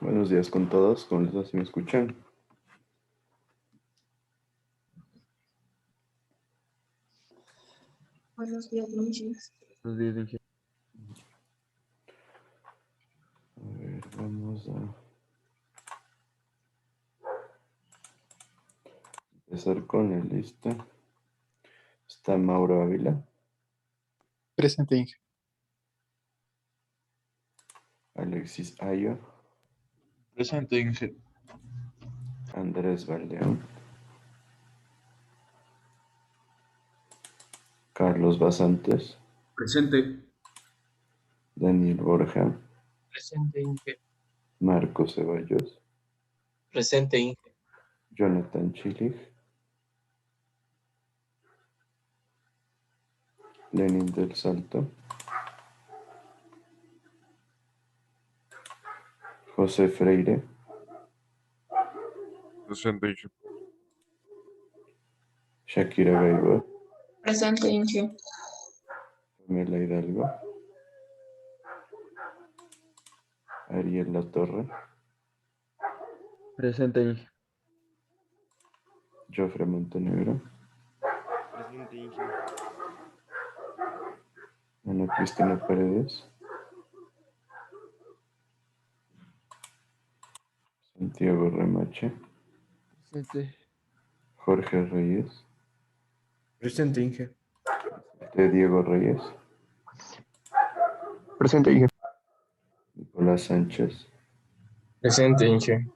Buenos días con todos, ¿cómo les va? ¿Si me escuchan? Buenos días, Luis. Buenos días, Inge. A ver, vamos a empezar con la lista. Está Mauro Ávila, Presente, Inge. Alexis Ayo, Presente, Inge. Andrés Valdeón, Carlos Basantes, Presente. Daniel Borja, Presente, Inge. Marco Ceballos, Presente, Inge. Jonathan Chilich, Lenin del Salto, José Freire, Presente, Inge. Shakira Gaibor, Presente, Inge. Pamela Hidalgo, Ariel La Torre, Presente, Inge. Jofre Montenegro, Presente, Inge. Ana Cristina Paredes, Santiago Remache, Presente. Jorge Reyes, Presente, Inge. Diego Reyes, Presente, Inge. Nicolás Sánchez, Presente, Inge.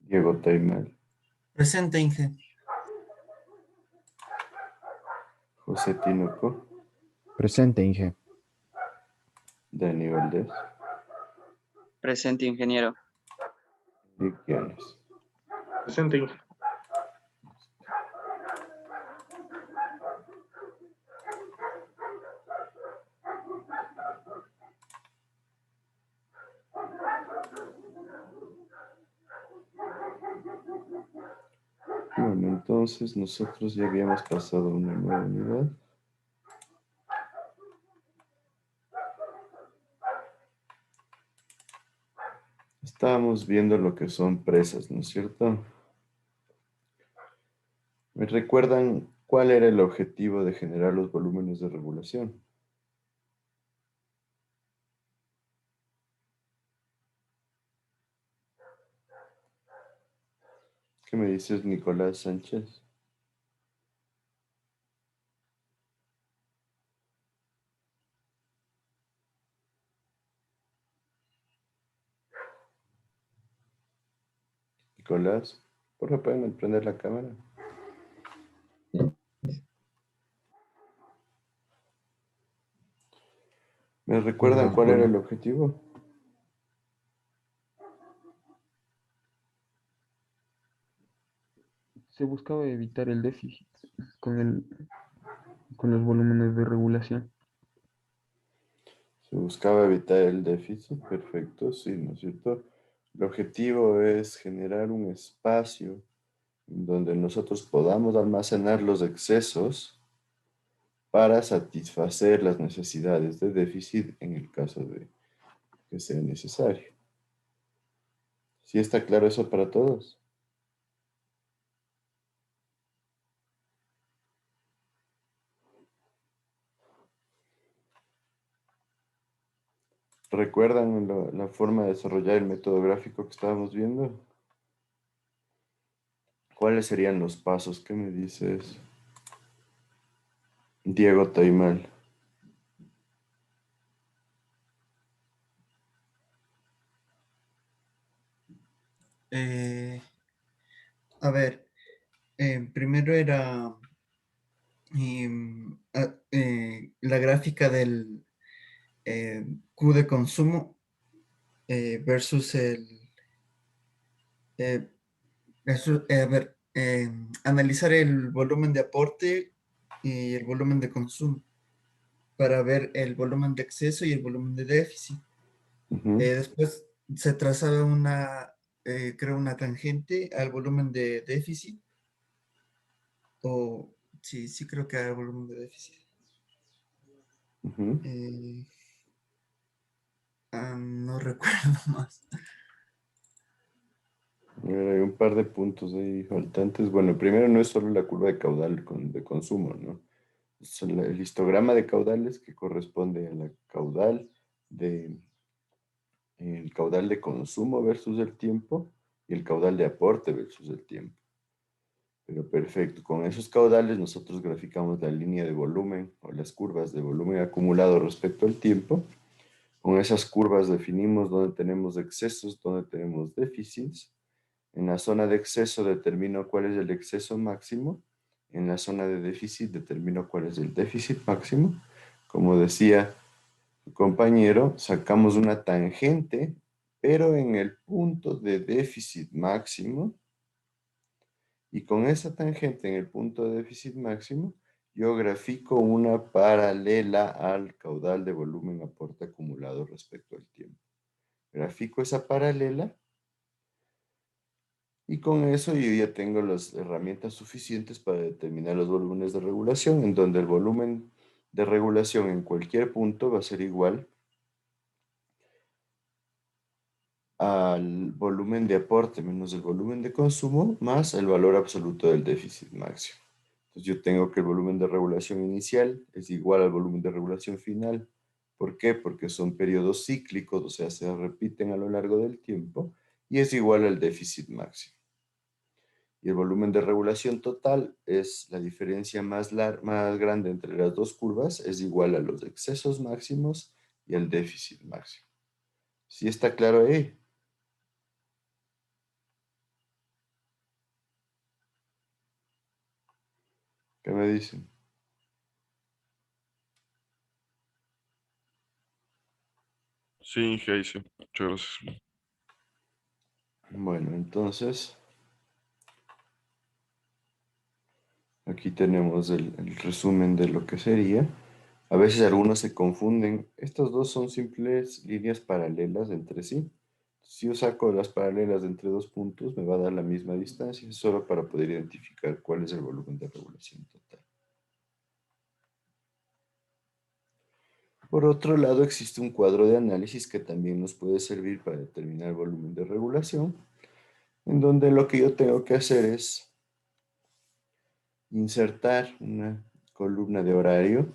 Diego Taimal, Presente, Inge. José Tinoco, Presente, Inge. Dani Valdés, Presente, ingeniero. Vic Llanes. Presente, Inge. Bueno, entonces nosotros ya habíamos pasado una nueva unidad. Estábamos viendo lo que son presas, ¿no es cierto? ¿Me recuerdan cuál era el objetivo de generar los volúmenes de regulación? ¿Qué me dices, Nicolás Sánchez? Nicolás, ¿por qué pueden prender la cámara? ¿Me recuerdan cuál era el objetivo? Se buscaba evitar el déficit con los volúmenes de regulación. Se buscaba evitar el déficit, perfecto, sí, ¿no es cierto? El objetivo es generar un espacio en donde nosotros podamos almacenar los excesos para satisfacer las necesidades de déficit en el caso de que sea necesario. ¿Sí está claro eso para todos? ¿Recuerdan la forma de desarrollar el método gráfico que estábamos viendo? ¿Cuáles serían los pasos? ¿Qué me dices, Diego Taimal? A ver, primero era la gráfica del Q de consumo versus eh, a ver, analizar el volumen de aporte y el volumen de consumo para ver el volumen de exceso y el volumen de déficit. Después se trazaba creo, una tangente al volumen de déficit. O sí, creo que era el volumen de déficit. No recuerdo más. Hay un par de puntos ahí faltantes. Bueno, primero no es solo la curva de caudal de consumo, ¿no? Es el histograma de caudales que corresponde a la el caudal de consumo versus el tiempo y el caudal de aporte versus el tiempo. Pero perfecto, con esos caudales nosotros graficamos la línea de volumen o las curvas de volumen acumulado respecto al tiempo. Con esas curvas definimos dónde tenemos excesos, dónde tenemos déficits. En la zona de exceso determino cuál es el exceso máximo. En la zona de déficit determino cuál es el déficit máximo. Como decía el compañero, sacamos una tangente, pero en el punto de déficit máximo. Y con esa tangente en el punto de déficit máximo, yo grafico una paralela al caudal de volumen aporte acumulado respecto al tiempo. Grafico esa paralela y con eso yo ya tengo las herramientas suficientes para determinar los volúmenes de regulación, en donde el volumen de regulación en cualquier punto va a ser igual al volumen de aporte menos el volumen de consumo más el valor absoluto del déficit máximo. Entonces yo tengo que el volumen de regulación inicial es igual al volumen de regulación final. ¿Por qué? Porque son periodos cíclicos, o sea, se repiten a lo largo del tiempo y es igual al déficit máximo. Y el volumen de regulación total es la diferencia más grande entre las dos curvas, es igual a los excesos máximos y el déficit máximo. ¿Sí está claro ahí? ¿Qué me dicen? Sí, Inge, ahí sí. Muchas gracias. Bueno, entonces, aquí tenemos el resumen de lo que sería. A veces algunos se confunden. Estos dos son simples líneas paralelas entre sí. Si yo saco las paralelas de entre dos puntos, me va a dar la misma distancia, solo para poder identificar cuál es el volumen de regulación total. Por otro lado, existe un cuadro de análisis que también nos puede servir para determinar el volumen de regulación, en donde lo que yo tengo que hacer es insertar una columna de horario,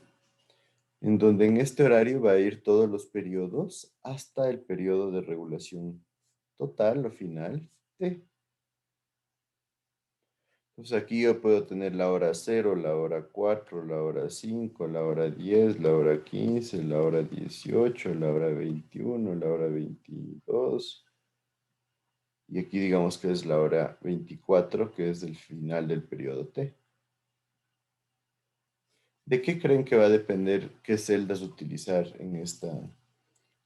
en donde en este horario va a ir todos los periodos hasta el periodo de regulación total o final T. Entonces aquí yo puedo tener la hora 0, la hora 4, la hora 5, la hora 10, la hora 15, la hora 18, la hora 21, la hora 22. Y aquí digamos que es la hora 24, que es el final del periodo T. ¿De qué creen que va a depender qué celdas utilizar en esta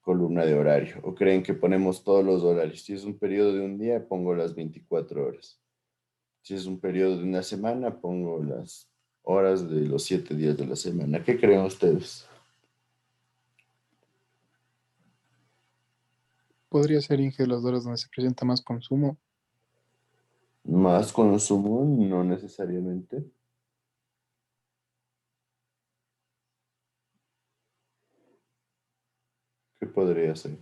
columna de horario? ¿O creen que ponemos todos los horarios? Si es un periodo de un día, pongo las 24 horas. Si es un periodo de una semana, pongo las horas de los 7 días de la semana. ¿Qué creen ustedes? Podría ser, Inge, las horas donde se presenta más consumo. Más consumo, no necesariamente. ¿Qué podría ser?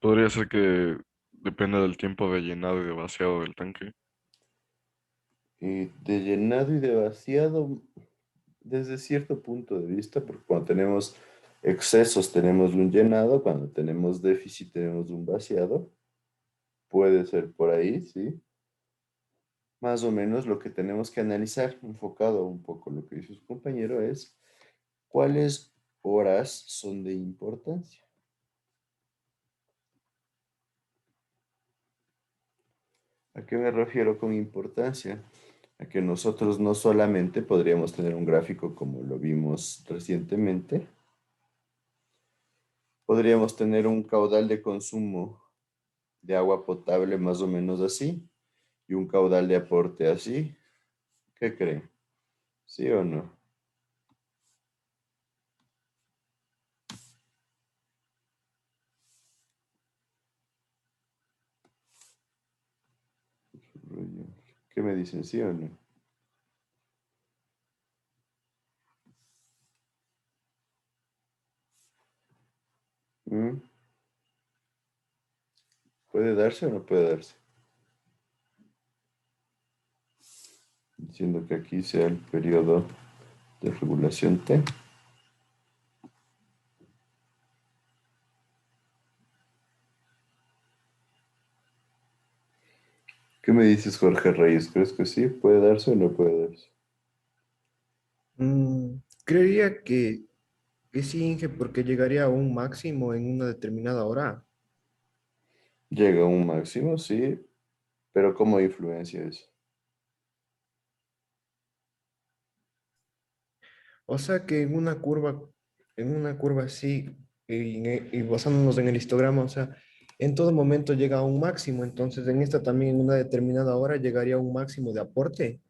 Podría ser que dependa del tiempo de llenado y de vaciado del tanque. Y de llenado y de vaciado, desde cierto punto de vista, porque cuando tenemos excesos tenemos un llenado, cuando tenemos déficit tenemos un vaciado. Puede ser por ahí, sí. Más o menos lo que tenemos que analizar, enfocado un poco lo que dice su compañero, es cuáles horas son de importancia. ¿A qué me refiero con importancia? A que nosotros no solamente podríamos tener un gráfico como lo vimos recientemente, podríamos tener un caudal de consumo de agua potable más o menos así y un caudal de aporte así. ¿Qué creen? ¿Sí o no? ¿Qué me dicen? ¿Sí o no? ¿Puede darse o no puede darse? Diciendo que aquí sea el periodo de regulación T. ¿Qué me dices, Jorge Reyes? ¿Crees que sí? ¿Puede darse o no puede darse? Creería que sí, Inge, porque llegaría a un máximo en una determinada hora. Llega a un máximo, sí, pero ¿cómo influencia eso? O sea que en una curva así, y basándonos en el histograma, o sea, en todo momento llega a un máximo, entonces en esta también en una determinada hora llegaría a un máximo de aporte.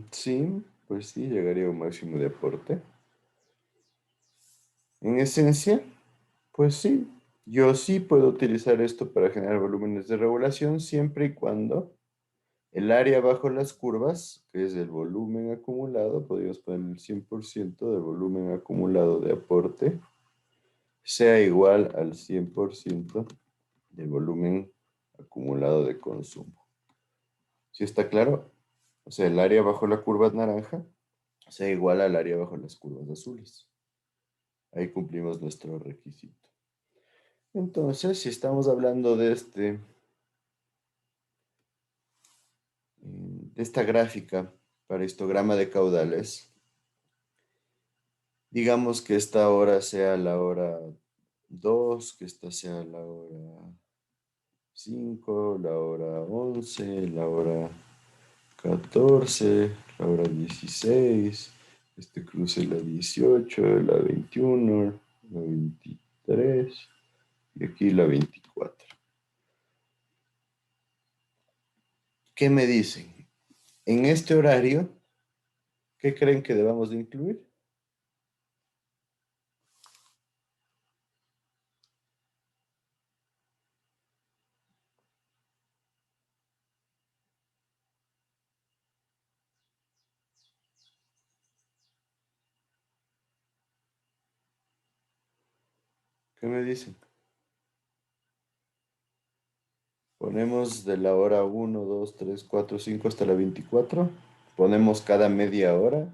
Sí, pues sí, llegaría a un máximo de aporte. En esencia, pues sí, yo sí puedo utilizar esto para generar volúmenes de regulación siempre y cuando el área bajo las curvas, que es el volumen acumulado, podríamos poner el 100% del volumen acumulado de aporte, sea igual al 100% del volumen acumulado de consumo. ¿Sí está claro? O sea, el área bajo la curva naranja sea igual al área bajo las curvas azules. Ahí cumplimos nuestro requisito. Entonces, si estamos hablando de esta gráfica para histograma de caudales, digamos que esta hora sea la hora 2, que esta sea la hora 5, la hora 11, la hora 14, la hora 16, este cruce la 18, la 21, la 23 y aquí la 24. ¿Qué me dicen? En este horario, ¿qué creen que debamos de incluir? ¿Qué me dicen? Ponemos de la hora 1, 2, 3, 4, 5 hasta la 24. Ponemos cada media hora,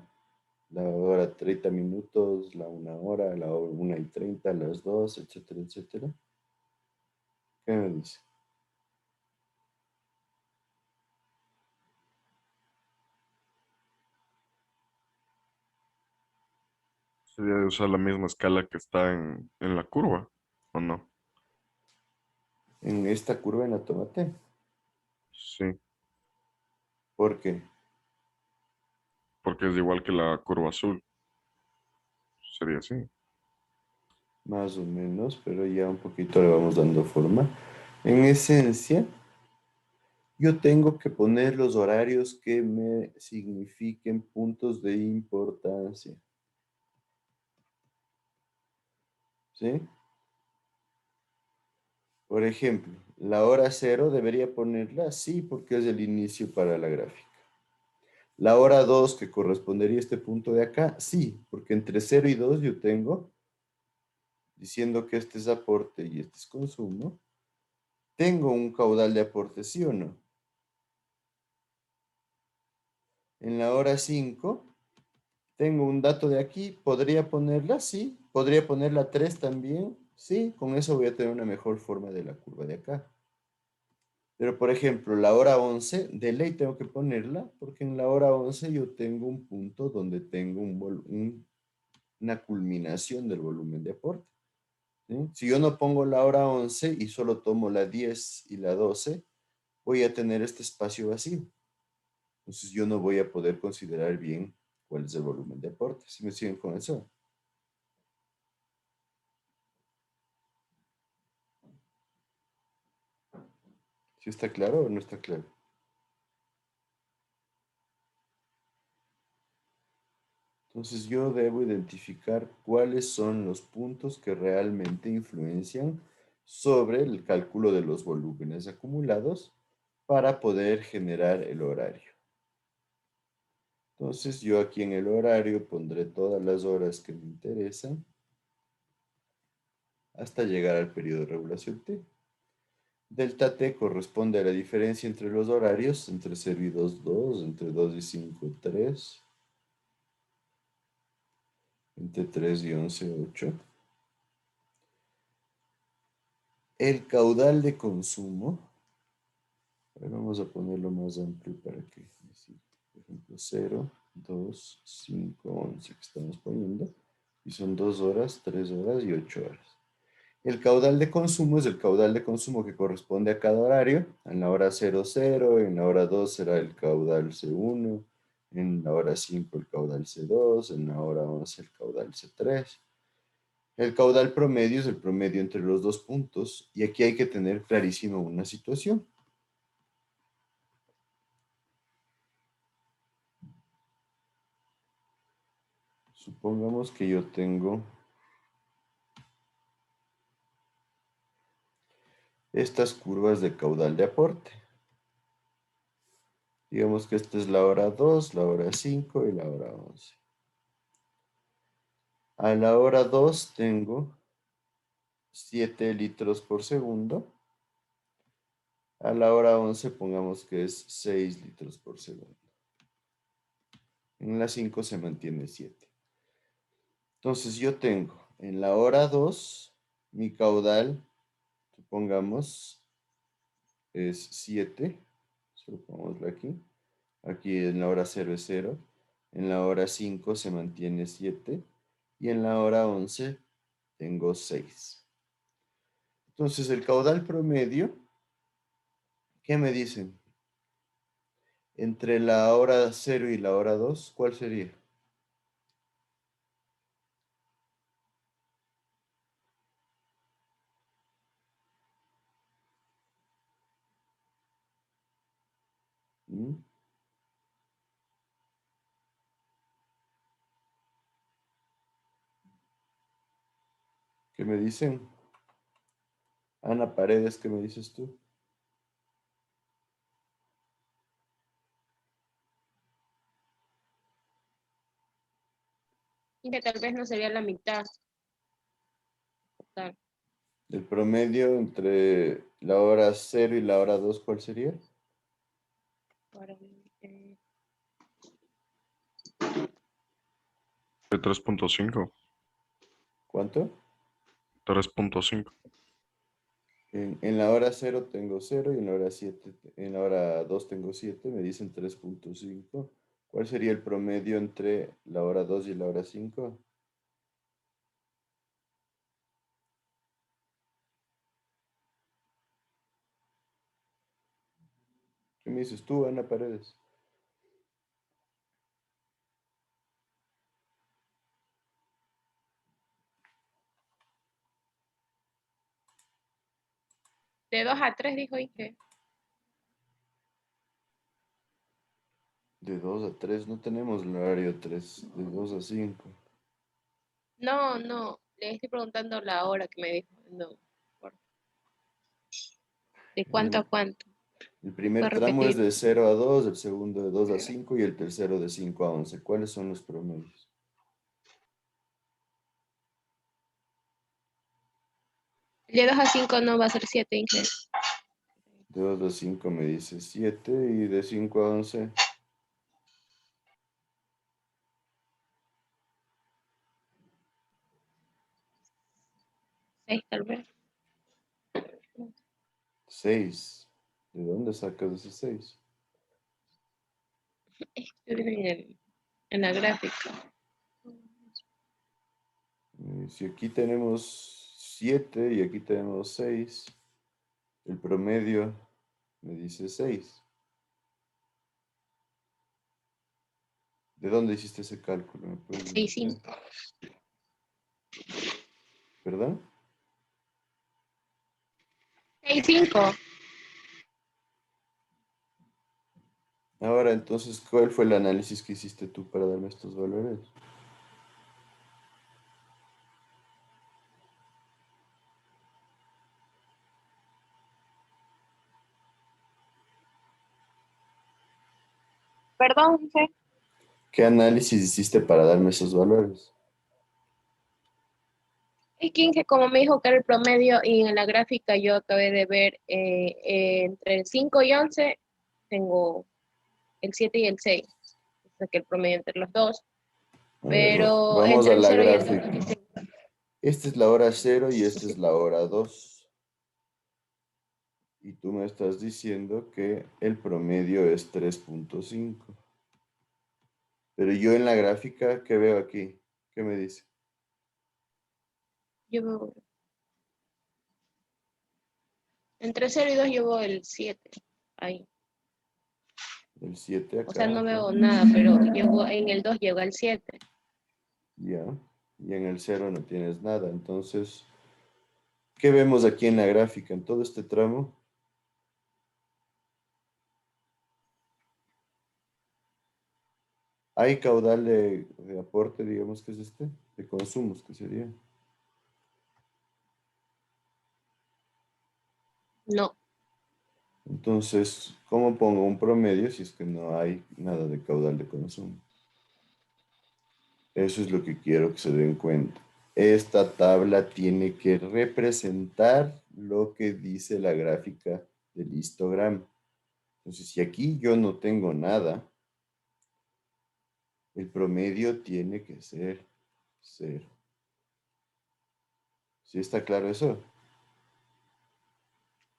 la hora 30 minutos, la 1 hora, la 1:30, las 2, etcétera, etcétera. ¿Qué me dice? Sería de usar la misma escala que está en la curva, ¿o no? En esta curva en la tomate. Sí, ¿Por qué? porque es igual que la curva azul. Sería así. Más o menos, pero ya un poquito le vamos dando forma. En esencia, yo tengo que poner los horarios que me signifiquen puntos de importancia. ¿Sí? Por ejemplo, la hora 0 debería ponerla así porque es el inicio para la gráfica. La hora 2 que correspondería a este punto de acá, sí, porque entre 0 y 2 yo tengo, diciendo que este es aporte y este es consumo, tengo un caudal de aporte, ¿sí o no? En la hora 5 tengo un dato de aquí, podría ponerla, sí, podría ponerla 3 también, sí, con eso voy a tener una mejor forma de la curva de acá. Pero, por ejemplo, la hora 11, de ley tengo que ponerla, porque en la hora 11 yo tengo un punto donde tengo una culminación del volumen de aporte. ¿Sí? Si yo no pongo la hora 11 y solo tomo la 10 y la 12, voy a tener este espacio vacío. Entonces yo no voy a poder considerar bien cuál es el volumen de aporte. ¿Sí me siguen con eso? ¿Sí está claro o no está claro? Entonces yo debo identificar cuáles son los puntos que realmente influencian sobre el cálculo de los volúmenes acumulados para poder generar el horario. Entonces yo aquí en el horario pondré todas las horas que me interesan. hasta llegar al periodo de regulación T. Delta T corresponde a la diferencia entre los horarios, entre 0 y 2, 2, entre 2 y 5, 3, entre 3 y 11, 8. El caudal de consumo, vamos a ponerlo más amplio para que, por ejemplo, 0, 2, 5, 11 que estamos poniendo, y son 2 horas, 3 horas y 8 horas. El caudal de consumo es el caudal de consumo que corresponde a cada horario. En la hora 0, 0, en la hora 2 será el caudal C1, en la hora 5 el caudal C2, en la hora 11 el caudal C3. El caudal promedio es el promedio entre los dos puntos, y aquí hay que tener clarísimo una situación. Supongamos que yo tengo estas curvas de caudal de aporte. Digamos que esta es la hora 2, la hora 5 y la hora 11. A la hora 2 tengo 7 litros por segundo. A la hora 11 pongamos que es 6 litros por segundo. En la 5 se mantiene 7. Entonces yo tengo en la hora 2 mi caudal, supongamos, es 7. Solo pongámoslo aquí. Aquí en la hora 0 es 0. En la hora 5 se mantiene 7. Y en la hora 11 tengo 6. Entonces el caudal promedio, ¿qué me dicen? Entre la hora 0 y la hora 2, ¿cuál sería? ¿Mm? ¿Qué me dicen? Ana Paredes, ¿qué me dices tú? Y que tal vez no sería la mitad. Total. El promedio entre la hora 0 y la hora 2, ¿cuál sería? Para, De 3.5. ¿Cuánto? 3.5. En la hora 0 tengo 0 y en la hora 7, en la hora 2 tengo 7, me dicen 3.5. ¿Cuál sería el promedio entre la hora 2 y la hora 5? ¿Qué me dices tú, Ana Paredes? de 2 a 3 dijo Inge. De 2 a 3, no tenemos el horario 3, de 2 a 5. No, no, le estoy preguntando la hora que me dijo. No, por- ¿de cuánto a cuánto? El primer ¿Puedo tramo es repetir? de 0 a 2, el segundo de 2 a 5 y el tercero de 5 a 11. ¿Cuáles son los promedios? De 2 a 5 no va a ser 7, Inge. De 2 a 5 me dice 7 y de 5 a 11. 6 tal vez. 6. ¿De dónde sacas ese 6? Estoy viendo en la gráfica. Si aquí tenemos 7 y aquí tenemos 6, el promedio me dice 6. ¿De dónde hiciste ese cálculo? ¿Me puedes 6, indicar? 5. ¿Perdón? 6, 5. Ahora, entonces, ¿cuál fue el análisis que hiciste tú para darme estos valores? Perdón, Inge. ¿Qué análisis hiciste para darme esos valores? Es que como me dijo que era el promedio y en la gráfica yo acabé de ver entre el 5 y 11 tengo el 7 y el 6. O sea que el promedio entre los dos. A ver, Pero vamos entre a el la 0 y el 2. gráfica. Esta es la hora 0 y esta es la hora 2. Y tú me estás diciendo que el promedio es 3.5. Pero yo en la gráfica, ¿qué veo aquí? ¿Qué me dice? Yo veo, entre 0 y 2 yo veo el 7. Ahí. El 7 O sea, acá. no Ajá. veo nada, pero en el 2 llegó al 7. Ya. Y en el 0 no tienes nada. Entonces, ¿qué vemos aquí en la gráfica? En todo este tramo. Hay caudal de aporte, digamos que es este, de consumos, que sería. No. Entonces, ¿cómo pongo un promedio si es que no hay nada de caudal de consumo? Eso es lo que quiero que se den cuenta. Esta tabla tiene que representar lo que dice la gráfica del histograma. Entonces, si aquí yo no tengo nada, el promedio tiene que ser 0. ¿Sí está claro eso?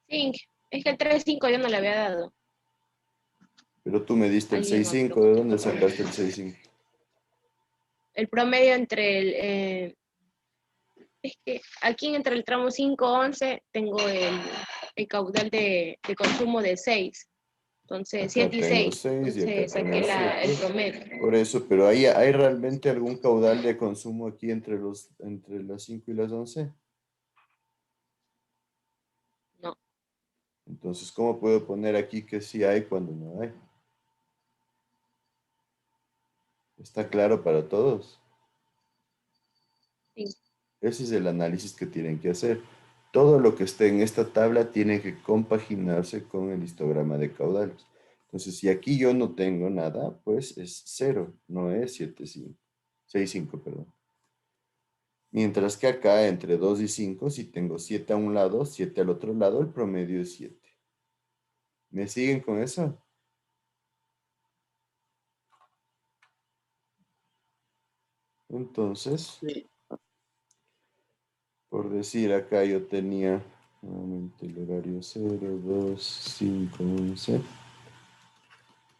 Sí, es que el 3 5 yo no le había dado. Pero tú me diste el Alguien me 6.5. ¿De dónde preguntó. sacaste el 6.5? El promedio entre es que aquí entre el tramo 5 11 tengo el caudal de consumo de 6. Entonces, Acá 7 y tengo 6. 6 y acá Entonces tengo saqué el 7. promedio. Por eso, pero ¿hay realmente algún caudal de consumo aquí entre las 5 y las 11? No. Entonces, ¿cómo puedo poner aquí que sí hay cuando no hay? ¿Está claro para todos? Sí. Ese es el análisis que tienen que hacer. Todo lo que esté en esta tabla tiene que compaginarse con el histograma de caudales. Entonces, si aquí yo no tengo nada, pues es 0, no es 7,5. 6,5, perdón. Mientras que acá entre 2 y 5, si tengo 7 a un lado, 7 al otro lado, el promedio es 7. ¿Me siguen con eso? Entonces, Sí. por decir, acá yo tenía nuevamente el horario 0, 2, 5, 11,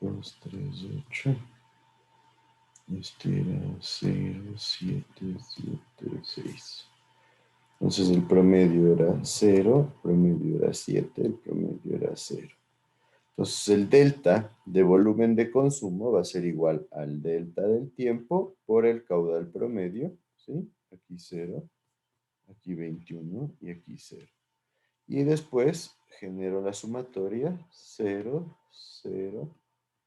2, 3, 8. Este era 0, 7, 7, 6. Entonces el promedio era 0, el promedio era 7, el promedio era 0. Entonces el delta de volumen de consumo va a ser igual al delta del tiempo por el caudal promedio, ¿sí? Aquí 0, aquí 21 y aquí 0. Y después genero la sumatoria 0, 0,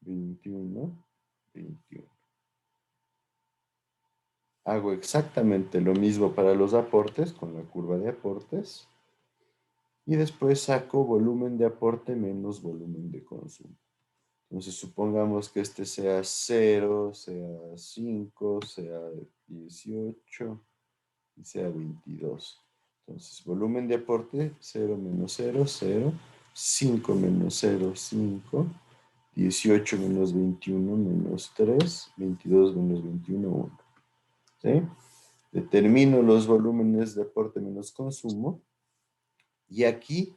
21, 21. Hago exactamente lo mismo para los aportes con la curva de aportes. Y después saco volumen de aporte menos volumen de consumo. Entonces supongamos que este sea 0, sea 5, sea 18 y sea 22. Entonces volumen de aporte 0 menos 0, 0. 5 menos 0, 5. 18 menos 21 menos 3. 22 menos 21, 1. ¿Sí? Determino los volúmenes de aporte menos consumo. Y aquí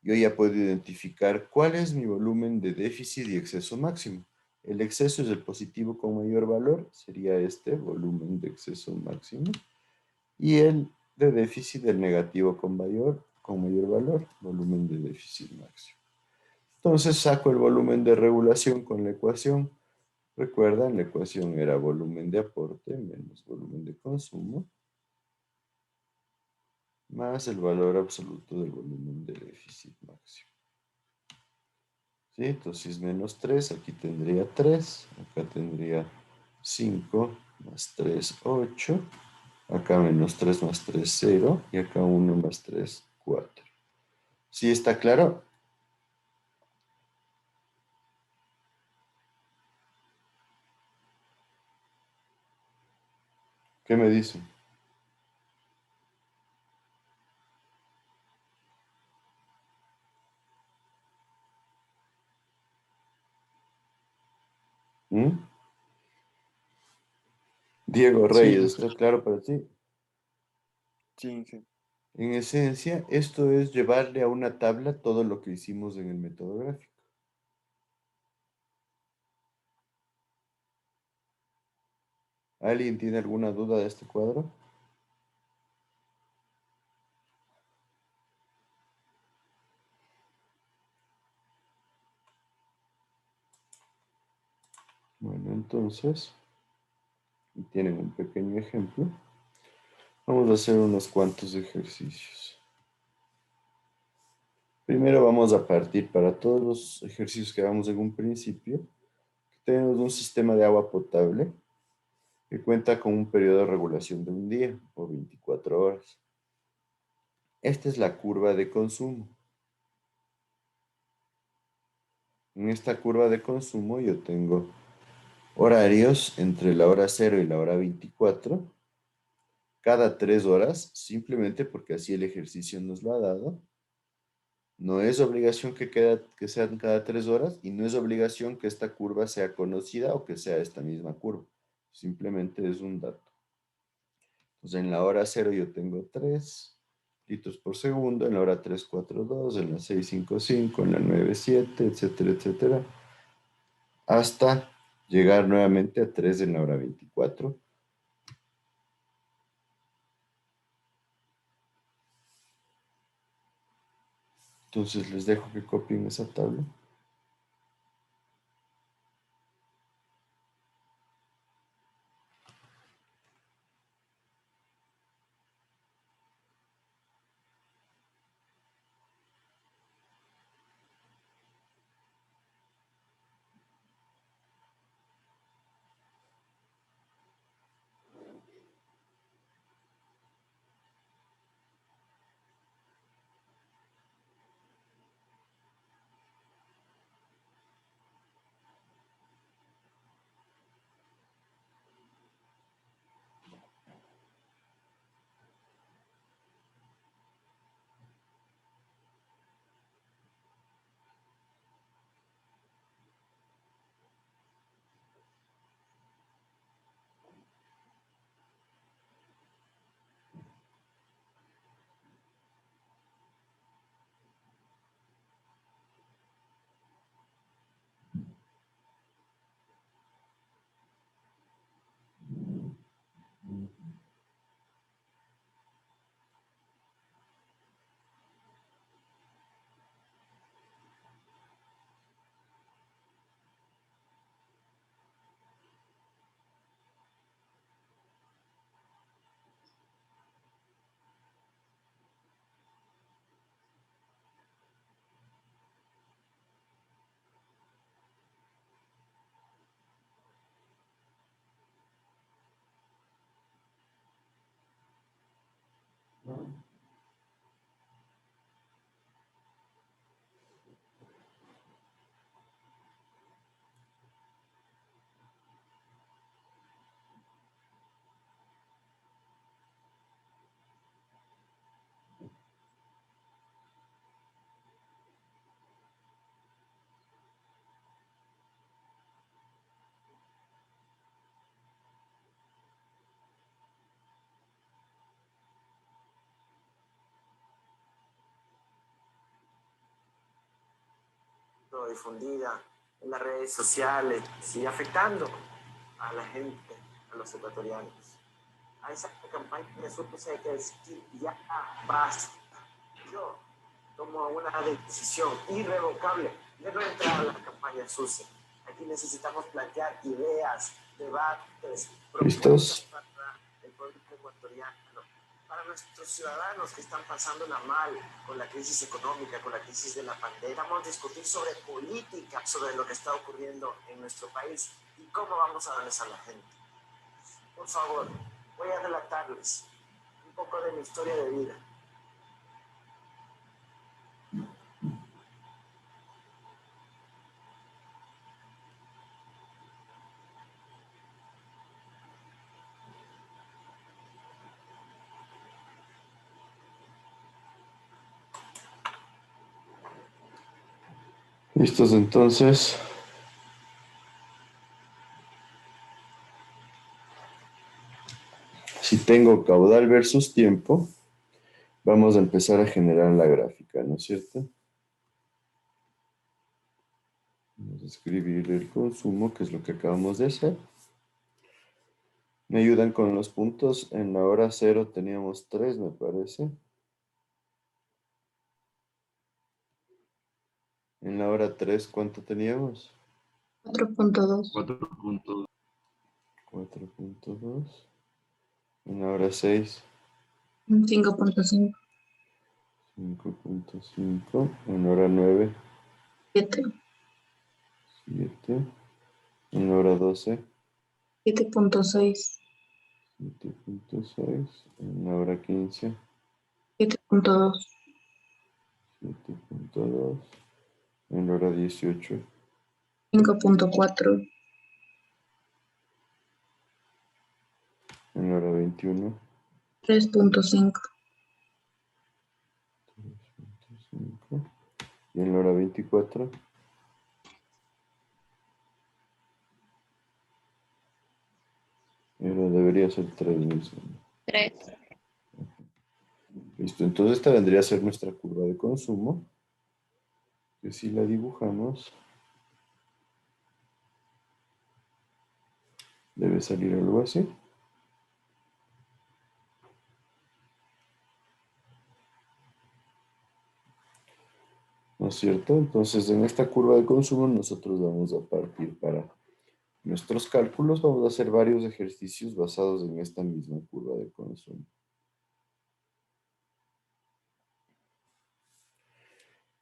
yo ya puedo identificar cuál es mi volumen de déficit y exceso máximo. El exceso es el positivo con mayor valor, sería este volumen de exceso máximo. Y el de déficit, el negativo con mayor valor, volumen de déficit máximo. Entonces saco el volumen de regulación con la ecuación. Recuerdan, la ecuación era volumen de aporte menos volumen de consumo, más el valor absoluto del volumen de déficit máximo. ¿Sí? Entonces menos 3, aquí tendría 3, acá tendría 5, más 3, 8, acá menos 3 más 3, 0, y acá 1 más 3, 4. ¿Sí está claro? ¿Qué me dicen? ¿Mm? Diego Sí, Reyes, listo. ¿está claro para ti? Sí, Inge. En esencia, esto es llevarle a una tabla todo lo que hicimos en el método gráfico. ¿Alguien tiene alguna duda de este cuadro? Bueno, entonces, tienen un pequeño ejemplo. Vamos a hacer unos cuantos ejercicios. Primero vamos a partir para todos los ejercicios que hagamos en un principio. Tenemos un sistema de agua potable que cuenta con un periodo de regulación de un día o 24 horas. Esta es la curva de consumo. En esta curva de consumo yo tengo horarios entre la hora 0 y la hora 24, cada 3 horas, simplemente porque así el ejercicio nos lo ha dado. No es obligación que sean cada 3 horas y no es obligación que esta curva sea conocida o que sea esta misma curva. Simplemente es un dato. Entonces en la hora 0 yo tengo 3 litros por segundo, en la hora 3, 4, 2, en la 6, 5, 5, en la 9, 7, etcétera, etcétera, hasta llegar nuevamente a 3 en la hora 24. Entonces les dejo que copien esa tabla. Difundida en las redes sociales, sigue afectando a la gente, a los ecuatorianos. A esa campaña de surcos hay que decir, ya basta. Yo tomo una decisión irrevocable de no entrar a la campaña sucia. Aquí necesitamos plantear ideas, debates, ¿Listos? para el pueblo ecuatoriano, para nuestros ciudadanos que están pasándola mal con la crisis económica, con la crisis de la pandemia. Vamos a discutir sobre política, sobre lo que está ocurriendo en nuestro país y cómo vamos a darles a la gente. Por favor, voy a relatarles un poco de mi historia de vida. ¿Listos entonces? tengo caudal versus tiempo, vamos a empezar a generar la gráfica, ¿no es cierto? Vamos a escribir el consumo, que es lo que acabamos de hacer. Me ayudan con los puntos. En la hora 0 teníamos 3, me parece. En la hora 3, ¿cuánto teníamos? 4.2. 4.2. En la hora 6, 5.5. 5.5. En la hora 9, 7. 7. En la hora 12, 7.6. 7.6. En la hora 15, 7.2. 7.2. En la hora 18, 5.4. en la hora 21, 3.5. 3.5. Y en la hora 24, debería ser 3 mismo. 3. Listo, entonces esta vendría a ser nuestra curva de consumo, que si la dibujamos, debe salir algo así. ¿No es cierto? Entonces en esta curva de consumo nosotros vamos a partir para nuestros cálculos, vamos a hacer varios ejercicios basados en esta misma curva de consumo.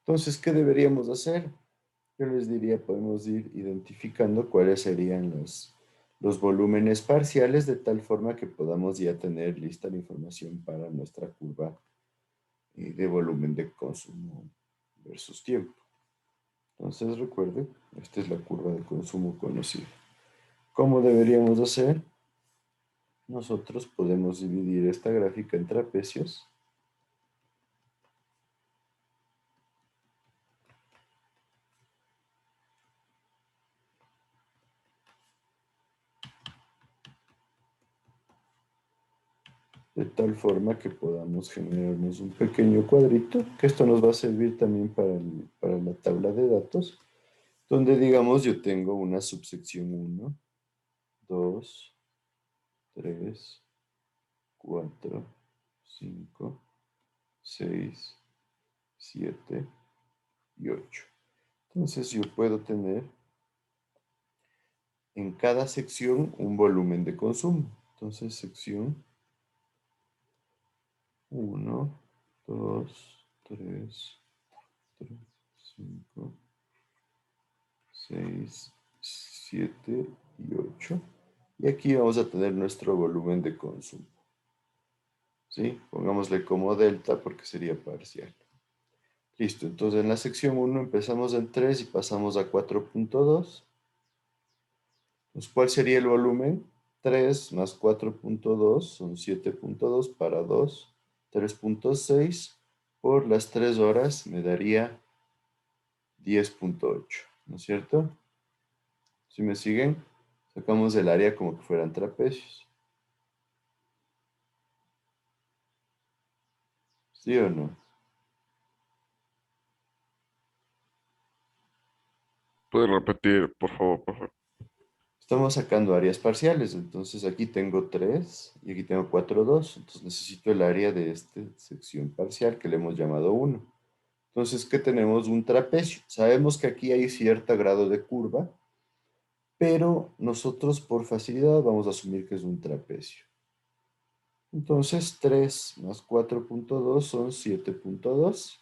Entonces, ¿qué deberíamos hacer? Yo les diría, podemos ir identificando cuáles serían los volúmenes parciales de tal forma que podamos ya tener lista la información para nuestra curva de volumen de consumo versus tiempo. Entonces, recuerden, esta es la curva de consumo conocida. ¿Cómo deberíamos hacer? Nosotros podemos dividir esta gráfica en trapecios. De tal forma que podamos generarnos un pequeño cuadrito, que esto nos va a servir también para la tabla de datos, donde digamos yo tengo una subsección 1, 2, 3, 4, 5, 6, 7 y 8. Entonces yo puedo tener en cada sección un volumen de consumo. Entonces sección 1, 2, 3, 5, 6, 7 y 8. Y aquí vamos a tener nuestro volumen de consumo. ¿Sí? Pongámosle como delta porque sería parcial. Listo, entonces en la sección 1 empezamos en 3 y pasamos a 4.2. Pues, ¿cuál sería el volumen? 3 más 4.2 son 7.2 para 2, 3.6 por las 3 horas me daría 10.8, ¿no es cierto? ¿Sí me siguen? Sacamos el área como que fueran trapecios. ¿Sí o no? ¿Puedes repetir, por favor, profe? Estamos sacando áreas parciales, entonces aquí tengo 3 y aquí tengo 4, 2. Entonces necesito el área de esta sección parcial que le hemos llamado 1. Entonces, ¿qué tenemos? Un trapecio. Sabemos que aquí hay cierto grado de curva, pero nosotros por facilidad vamos a asumir que es un trapecio. Entonces, 3 más 4.2 son 7.2.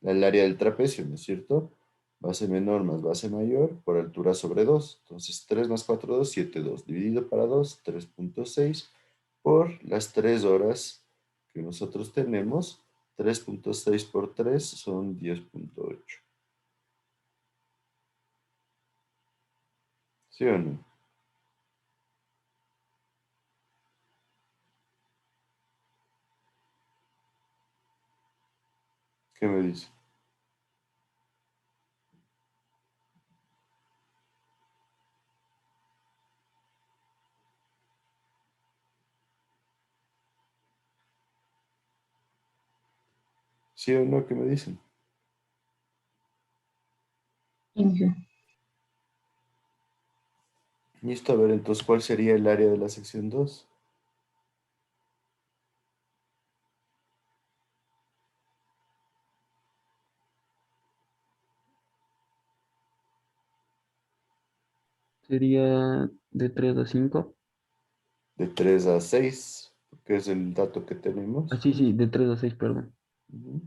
El área del trapecio, ¿no es cierto? Base menor más base mayor por altura sobre 2. Entonces, 3 más 4, 2, 7, 2. Dividido para 2, 3.6 por las 3 horas que nosotros tenemos. 3.6 por 3 son 10.8. ¿Sí o no? ¿Qué me dice? ¿Sí o no? ¿Qué me dicen? Inge. Listo, a ver, entonces, ¿cuál sería el área de la sección 2? Sería de 3 a 5. De 3 a 6, que es el dato que Ah, tenemos. sí, sí, de 3 a 6, perdón. Ujú.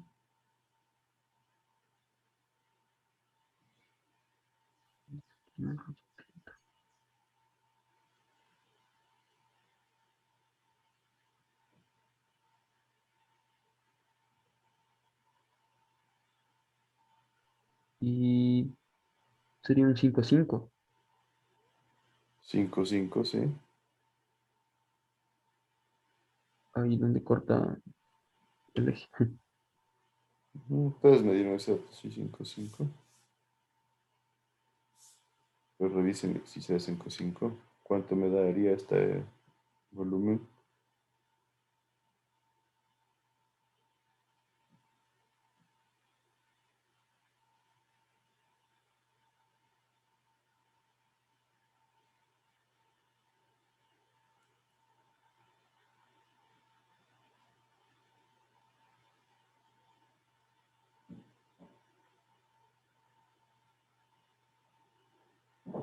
Y sería un 5 a 5. 5, 5, sí. Ahí donde corta el eje. Ujú. Puedes medirme ese dato, sí, 5, 5. Pues revisen si sea 5, 5. ¿Cuánto me daría este volumen?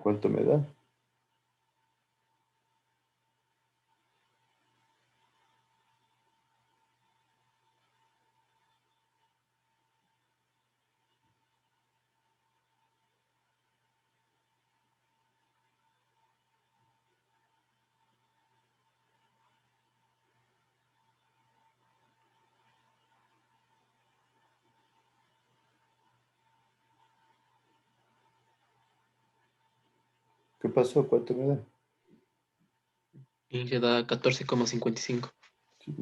¿Cuánto me da? ¿Qué pasó? ¿Cuánto me da? Inge da 14,55. Sí,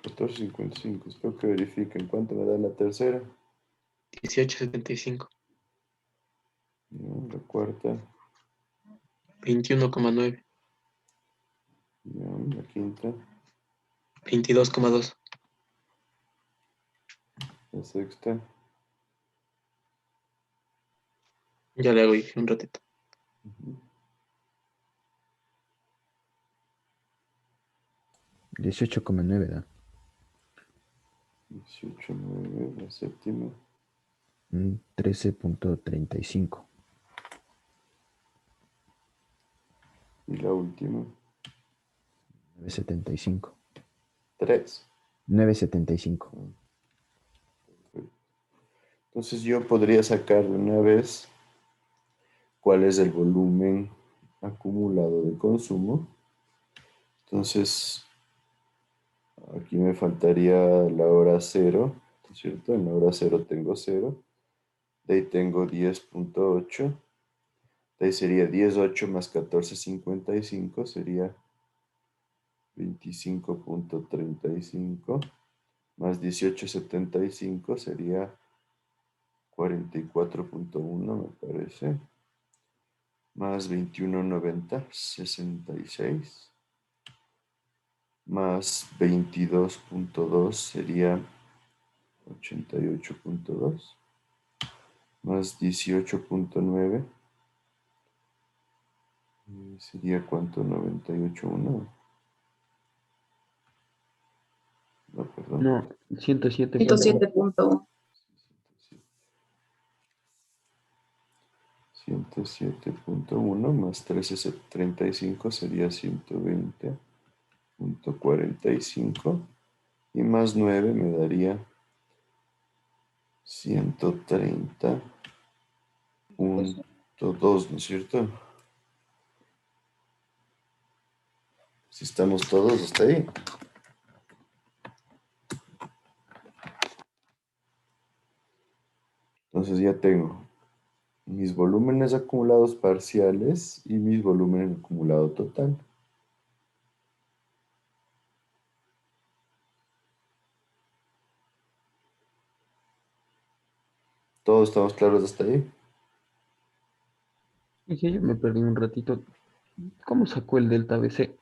14.55. Espero que verifiquen. ¿Cuánto me da la tercera? 18,75. Ya, la cuarta. 21,9. Ya, la quinta. 22,2. La sexta. Ya le hago, Inge, un ratito. Ujú. 18,9 da. 18.9. La séptima. 13,35. Y la última. 9,75. 3. 9,75. Entonces yo podría sacar de una vez cuál es el volumen acumulado de consumo. Entonces, aquí me faltaría la hora cero, ¿no es cierto? En la hora cero tengo 0. De ahí tengo 10.8. De ahí sería 10.8 más 14.55, sería 25.35. Más 18.75 sería 44.1, me parece. Más 21.90, 66. Más 22.2 sería 88.2. Más 18.9 sería cuánto, 98.1. No, perdón. No, 107.1. 107.1. 107.1 más 13.35 sería 120.45 y más 9 me daría 130.2, ¿no es cierto? Si estamos todos hasta ahí. Entonces ya tengo mis volúmenes acumulados parciales y mis volúmenes acumulado total. ¿Todos estamos claros hasta ahí? Dije, yo me perdí un ratito. ¿Cómo sacó el delta BC?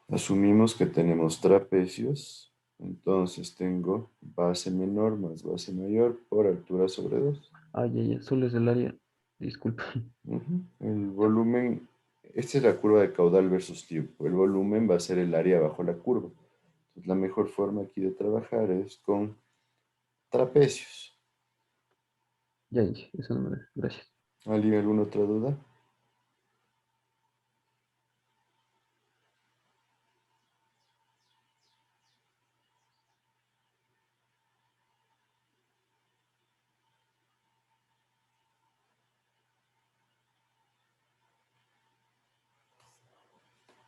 Asumimos que tenemos trapecios Entonces tengo base menor más base mayor por altura sobre 2. Ah, ya, solo es el área. Disculpa. El volumen, esta es la curva de caudal versus tiempo. El volumen va a ser el área bajo la curva. Entonces, la mejor forma aquí de trabajar es con trapecios. Ya, eso no me da. Gracias. ¿Alguien alguna otra duda?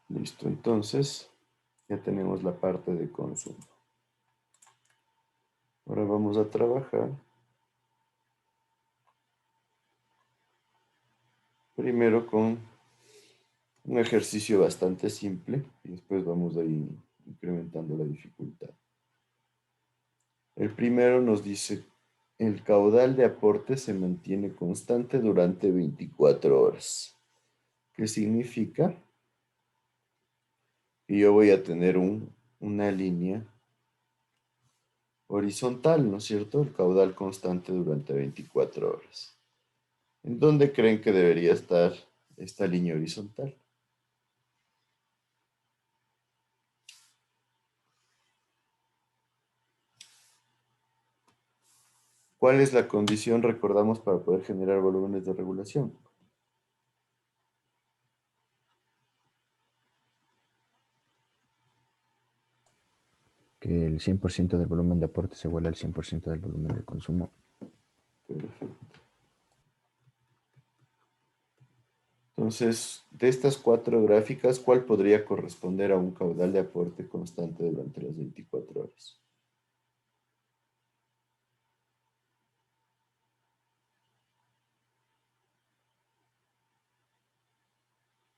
Listo, entonces ya tenemos la parte de consumo. Ahora vamos a trabajar primero con un ejercicio bastante simple y después vamos a ir incrementando la dificultad. El primero nos dice, el caudal de aporte se mantiene constante durante 24 horas. ¿Qué significa? Que yo voy a tener una línea horizontal, ¿no es cierto? El caudal constante durante 24 horas. ¿En dónde creen que debería estar esta línea horizontal? ¿Cuál es la condición, recordamos, para poder generar volúmenes de regulación? Que el 100% del volumen de aporte se iguala al 100% del volumen de consumo. Perfecto. Entonces, de estas 4 gráficas, ¿cuál podría corresponder a un caudal de aporte constante durante las 24 horas?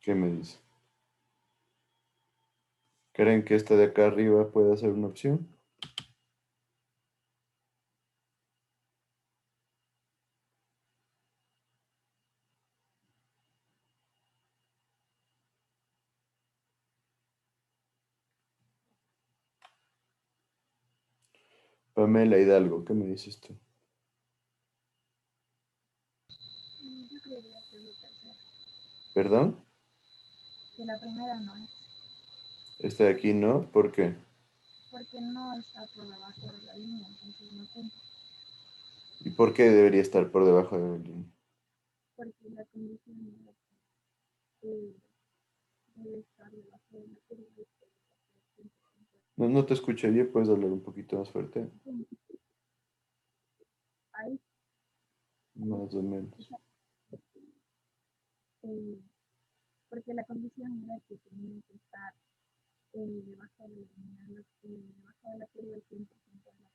¿Qué me dice? ¿Creen que esta de acá arriba puede ser una opción? Pamela Hidalgo, ¿qué me dices tú? Yo creería que es la tercera. ¿Perdón? Que la primera no es, Esta de aquí no, ¿por qué? porque no está por debajo de la línea, entonces no cuenta. ¿Y por qué debería estar por debajo de la línea? Porque la condición era que debe estar debajo de la curva. No te escuché bien, puedes hablar un poquito más fuerte. Ahí, Más o menos. porque la condición era que tenía que estar debajo de la línea, debajo de la curva el 100% de la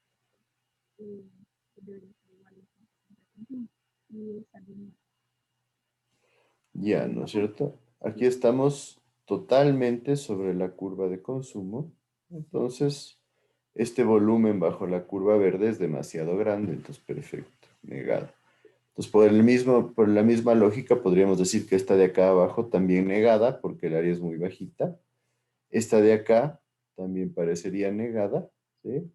que debería ser igual al 100% de consumo. Y esa línea. Ya, ¿no es cierto? Aquí estamos totalmente sobre la curva de consumo. Entonces, este volumen bajo la curva verde es demasiado grande. Entonces, perfecto, negado. Entonces, por la misma lógica, podríamos decir que esta de acá abajo también negada, porque el área es muy bajita. Esta de acá también parecería negada, ¿sí?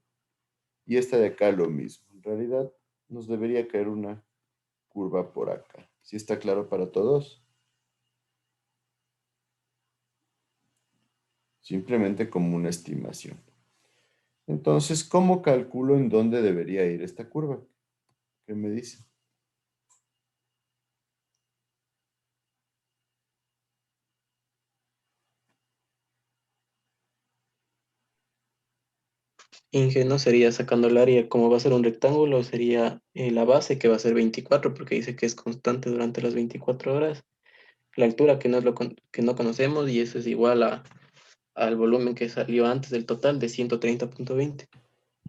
Y esta de acá lo mismo. En realidad, nos debería caer una curva por acá. ¿Sí está claro para todos? Simplemente como una estimación. Entonces, ¿cómo calculo en dónde debería ir esta curva? ¿Qué me dice? Inge, ¿no sería sacando el área como va a ser un rectángulo? Sería la base que va a ser 24 porque dice que es constante durante las 24 horas. La altura que no, que no conocemos y eso es igual al volumen que salió antes del total de 130.20.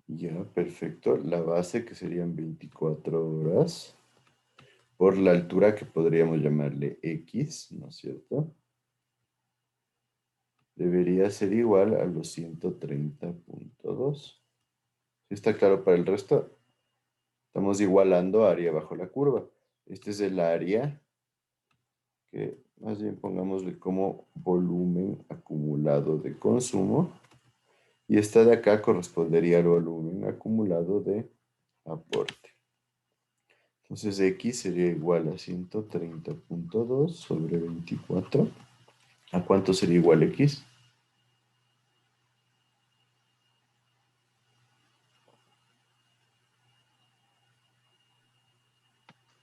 Ya, perfecto. La base que serían 24 horas por la altura que podríamos llamarle X, ¿no es cierto? Debería ser igual a los 130.2. ¿Sí está claro para el resto? Estamos igualando área bajo la curva. Este es el área que más bien pongámosle como volumen acumulado de consumo Y esta de acá correspondería al volumen acumulado de aporte. Entonces X sería igual a 130.2 sobre 24. ¿A cuánto sería igual X?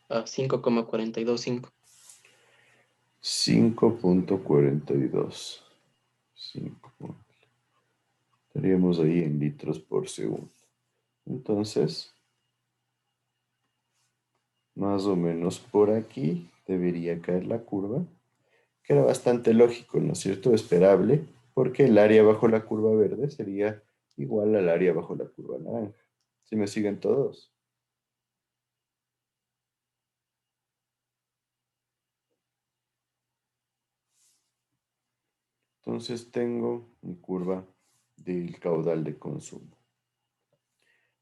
A 5,425. 5.42. Estaríamos ahí en litros por segundo. Entonces, más o menos por aquí debería caer la curva, que era bastante lógico, ¿no es cierto? Esperable, porque el área bajo la curva verde sería igual al área bajo la curva naranja. ¿Sí me siguen todos? Entonces tengo mi curva del caudal de consumo.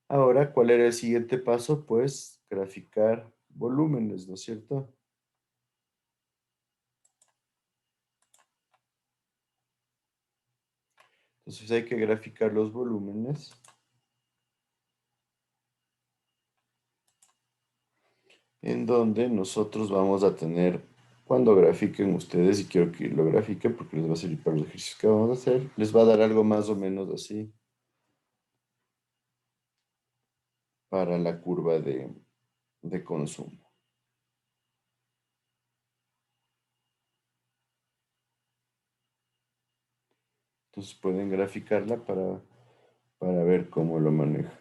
Ahora, ¿cuál era el siguiente paso? Pues graficar volúmenes, ¿no es cierto? Entonces hay que graficar los volúmenes. En donde nosotros vamos a tener, cuando grafiquen ustedes, y quiero que lo grafiquen porque les va a servir para los ejercicios que vamos a hacer, les va a dar algo más o menos así para la curva de consumo. Entonces pueden graficarla para ver cómo lo manejan.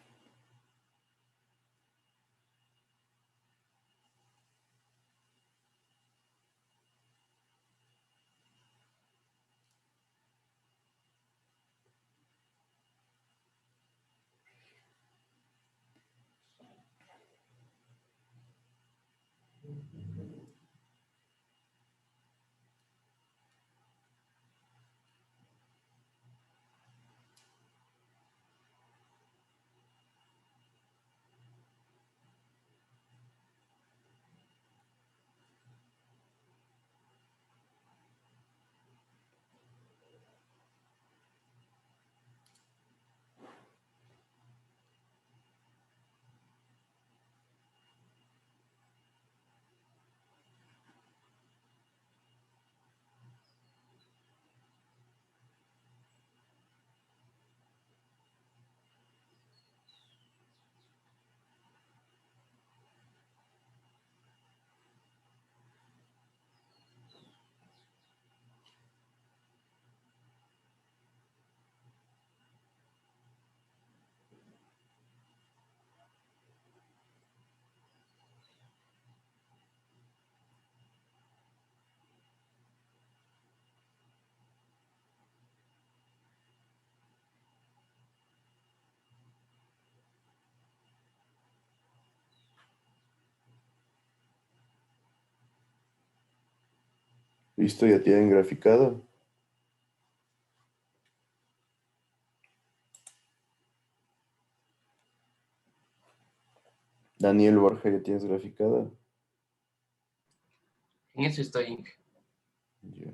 ¿Listo? ¿Ya tienen graficado? Daniel Borja, ¿ya tienes graficada? En eso estoy. Ya.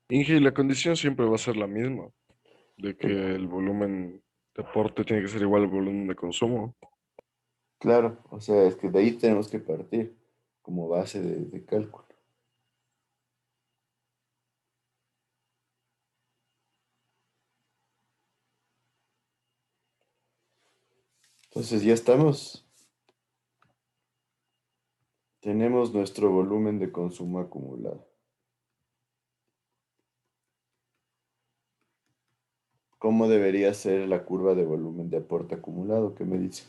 Inge, la condición siempre va a ser la misma, de que el volumen de aporte tiene que ser igual al volumen de consumo. Claro, o sea, es que de ahí tenemos que partir como base de cálculo. Entonces ya estamos. Tenemos nuestro volumen de consumo acumulado. ¿Cómo debería ser la curva de volumen de aporte acumulado? ¿Qué me dice?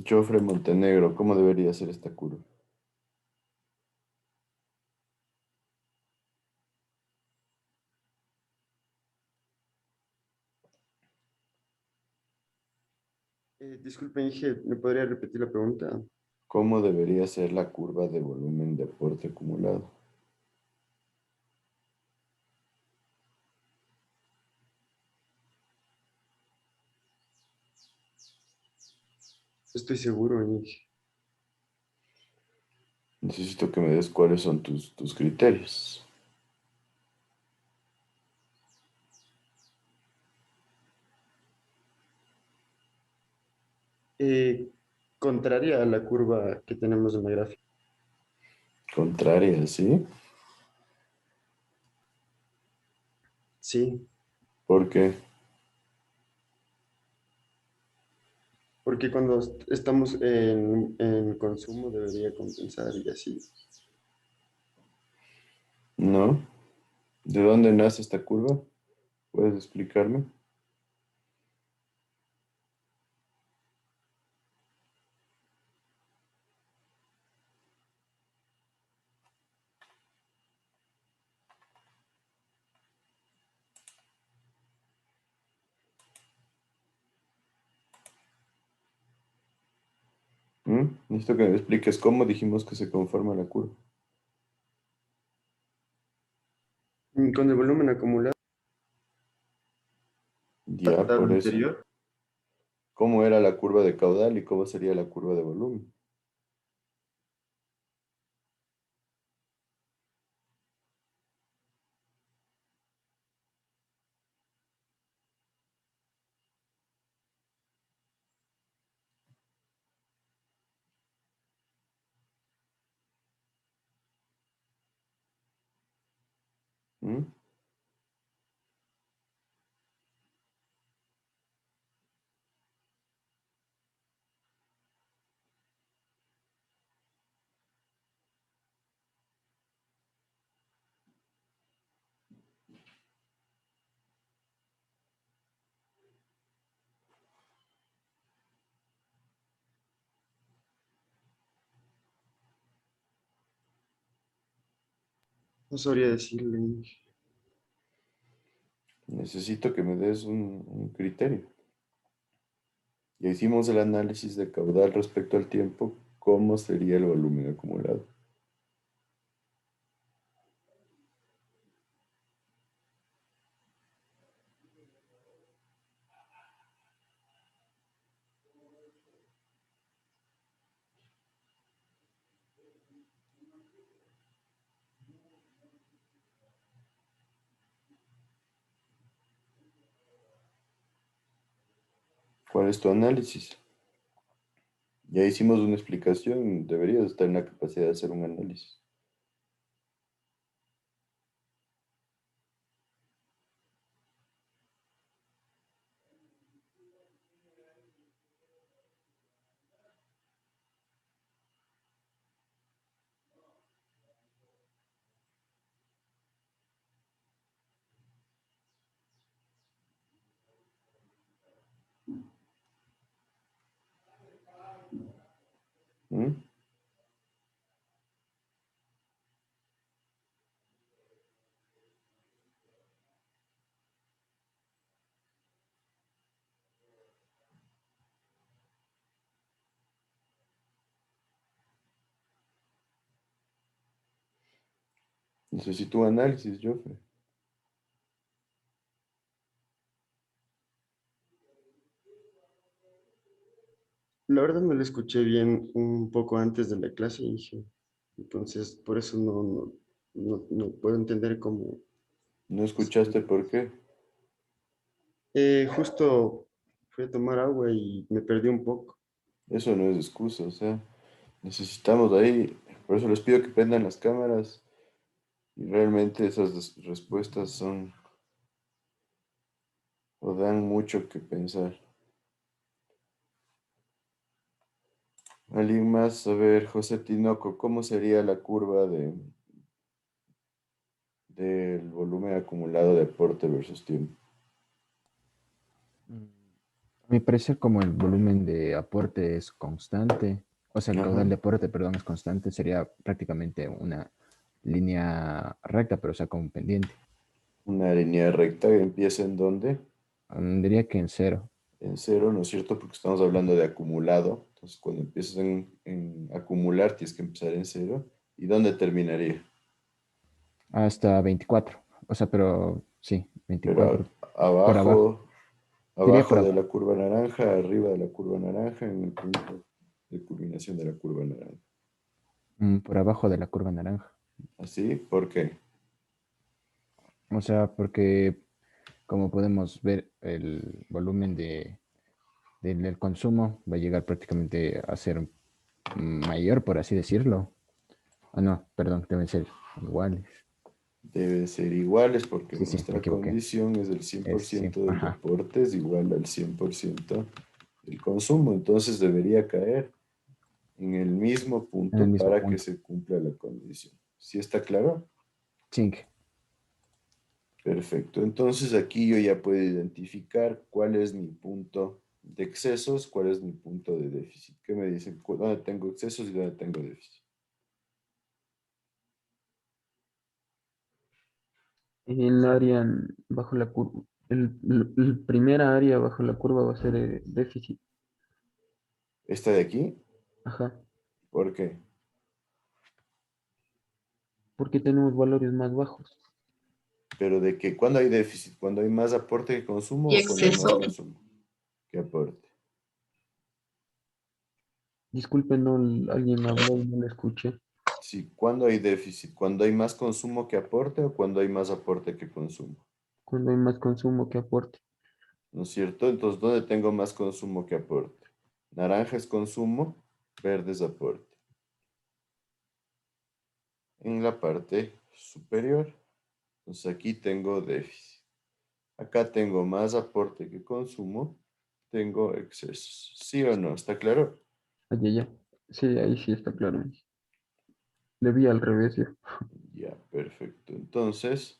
Jofre Montenegro, ¿cómo debería ser esta curva? Disculpe, Inge, ¿me podría repetir la pregunta? ¿Cómo debería ser la curva de volumen de aporte acumulado? Estoy seguro, Inge. Necesito que me des cuáles son tus criterios. Contraria a la curva que tenemos en la gráfica. Contraria, ¿sí? Sí, ¿Por qué? porque cuando estamos en consumo debería compensar y así. ¿No? ¿De dónde nace esta curva? ¿Puedes explicarme? Necesito que me expliques cómo dijimos que se conforma la curva. Con el volumen acumulado Ya, al por eso. anterior, ¿Cómo era la curva de caudal y cómo sería la curva de volumen? ¿Mm? no sabría decirle, Inge. Necesito que me des un criterio. Ya hicimos el análisis de caudal respecto al tiempo. ¿Cómo sería el volumen acumulado? ¿Cuál es tu análisis? Ya hicimos una explicación. Deberías estar en la capacidad de hacer un análisis. ¿Mm? Necesito un análisis, Jofre. la verdad no lo escuché bien un poco antes de la clase, Inge. Entonces, por eso no puedo entender cómo... ¿No escuchaste por qué? Justo fui a tomar agua y me perdí un poco. Eso no es excusa, o sea, necesitamos ahí, por eso les pido que prendan las cámaras y realmente esas respuestas son o dan mucho que pensar. ¿Alguien más? A ver, José Tinoco, ¿cómo sería la curva del volumen acumulado de aporte versus tiempo? A mi parecer, como el volumen de aporte es constante, o sea, el Ajá. caudal de aporte, perdón, es constante, sería prácticamente una línea recta, pero o sea, con un pendiente. Una línea recta que empieza en dónde? Diría que en cero. En cero, ¿no es cierto? Porque estamos hablando de acumulado. Entonces, cuando empiezas en acumular, tienes que empezar en cero. ¿Y dónde terminaría? Hasta 24. O sea, pero sí, Pero 24 por abajo. abajo, Diría por abajo de abajo. la curva naranja, arriba de la curva naranja, en el punto de culminación de la curva naranja. Por abajo de la curva naranja. ¿Así? ¿Por qué? O sea, porque como podemos ver, el volumen del consumo va a llegar prácticamente a ser mayor, por así decirlo. Ah, no, perdón, deben ser iguales. Deben ser iguales porque Sí, sí, me nuestra equivoqué. condición es del cien por Es, sí, ciento del ajá. deporte es igual al 100% del consumo. Entonces debería caer en el mismo En el punto mismo para que punto. se cumpla la condición. ¿Sí está claro? Zinc. Perfecto. Entonces aquí yo ya puedo identificar cuál es mi punto de excesos, cuál es mi punto de déficit. ¿Qué me dicen? ¿Dónde tengo excesos y dónde tengo déficit? El área bajo la curva, el primera área bajo la curva va a ser déficit. ¿Esta de aquí? Ajá. ¿Por qué? Porque tenemos valores más bajos. Pero de que cuando hay déficit, cuando hay más aporte que consumo Y o cuando hay más exceso. consumo que aporte. Disculpen, no, alguien habló y no le escuché. Sí, cuando hay déficit, cuando hay más consumo que aporte o cuando hay más aporte que consumo. Cuando hay más consumo que aporte. ¿No es cierto? Entonces, ¿dónde tengo más consumo que aporte? Naranja es consumo, verde es aporte. En la parte superior. Entonces aquí tengo déficit. Acá tengo más aporte que consumo, tengo excesos. ¿Sí o no? ¿Está claro? Ya. Sí, ahí sí está claro. Le vi al revés ya. Ya, perfecto. Entonces,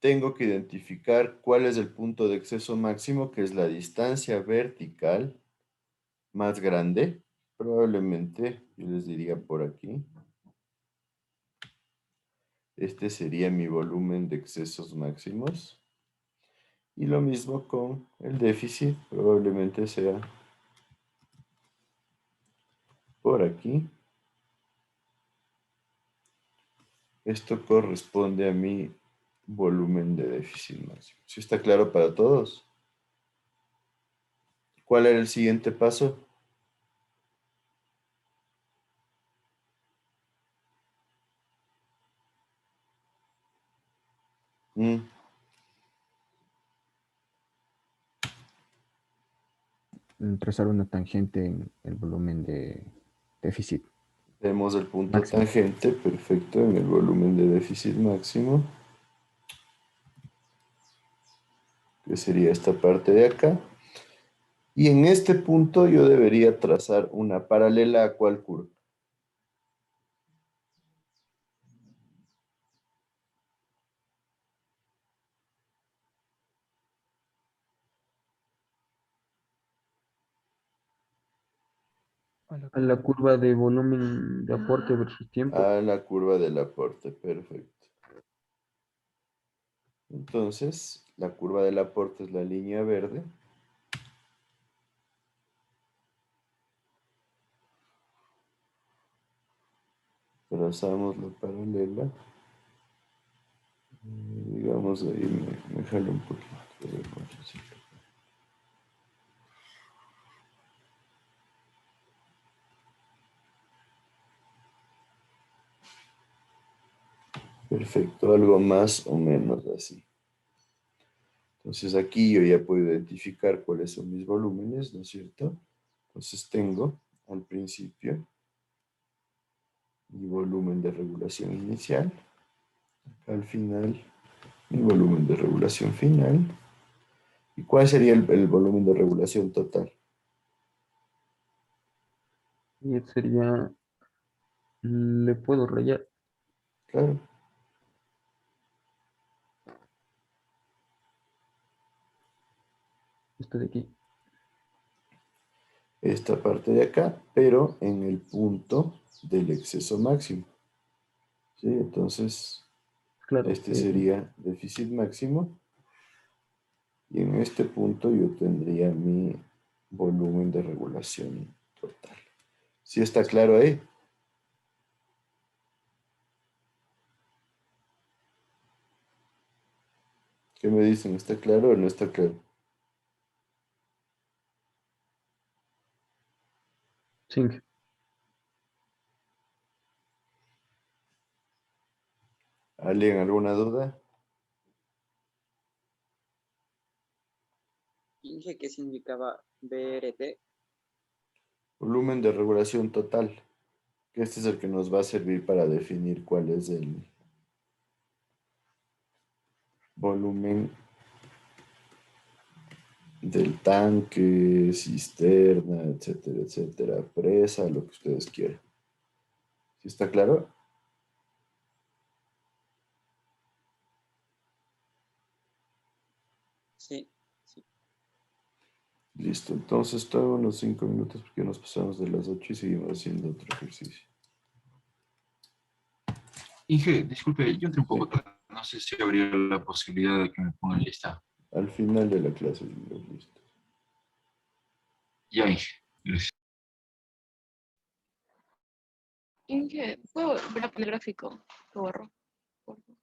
tengo que identificar cuál es el punto de exceso máximo, que es la distancia vertical más grande. Probablemente, yo les diría por aquí. Este sería mi volumen de excesos máximos. Y lo mismo con el déficit, probablemente sea por aquí. Esto corresponde a mi volumen de déficit máximo. ¿Sí está claro para todos? ¿Cuál era el siguiente paso? Mm, Trazar una tangente en el volumen de déficit Vemos el punto máximo. tangente, perfecto, en el volumen de déficit máximo, que sería esta parte de acá. Y en este punto yo debería trazar una paralela a cuál curva. A la curva de volumen de aporte versus tiempo. A la curva del aporte, perfecto. Entonces, la curva del aporte es la línea verde. Trazamos la paralela. Digamos, ahí me jalo un poquito. A ver, vamos a hacerlo. Perfecto, algo más o menos así. Entonces aquí yo ya puedo identificar cuáles son mis volúmenes, ¿no es cierto? Entonces tengo al principio mi volumen de regulación inicial, acá al final mi volumen de regulación final. ¿Y cuál sería el volumen de regulación total? Y sería, le puedo rayar. Claro. Esto de aquí. Esta parte de acá, pero en el punto del exceso máximo. ¿Sí? Entonces, Claro. este sería déficit máximo. Y en este punto yo tendría mi volumen de regulación total. ¿Sí está claro ahí? ¿Qué me dicen? ¿Está claro o no está claro? Sí. ¿Alguien alguna duda? Inge, ¿qué significaba BRT? Volumen de regulación total. Que este es el que nos va a servir para definir cuál es el volumen del tanque, cisterna, etcétera, etcétera, presa, lo que ustedes quieran. ¿Sí está claro? Sí, sí. Listo, entonces todavía unos 5 minutos porque nos pasamos de las 8 y seguimos haciendo otro ejercicio. Inge, disculpe, yo entré un Sí. poco tarde. No sé si habría la posibilidad de que me pongan lista. Al final de la clase, listo. Ya, Inge. Gracias. Inge, ¿puedo volver a poner gráfico? Lo borro. Por favor.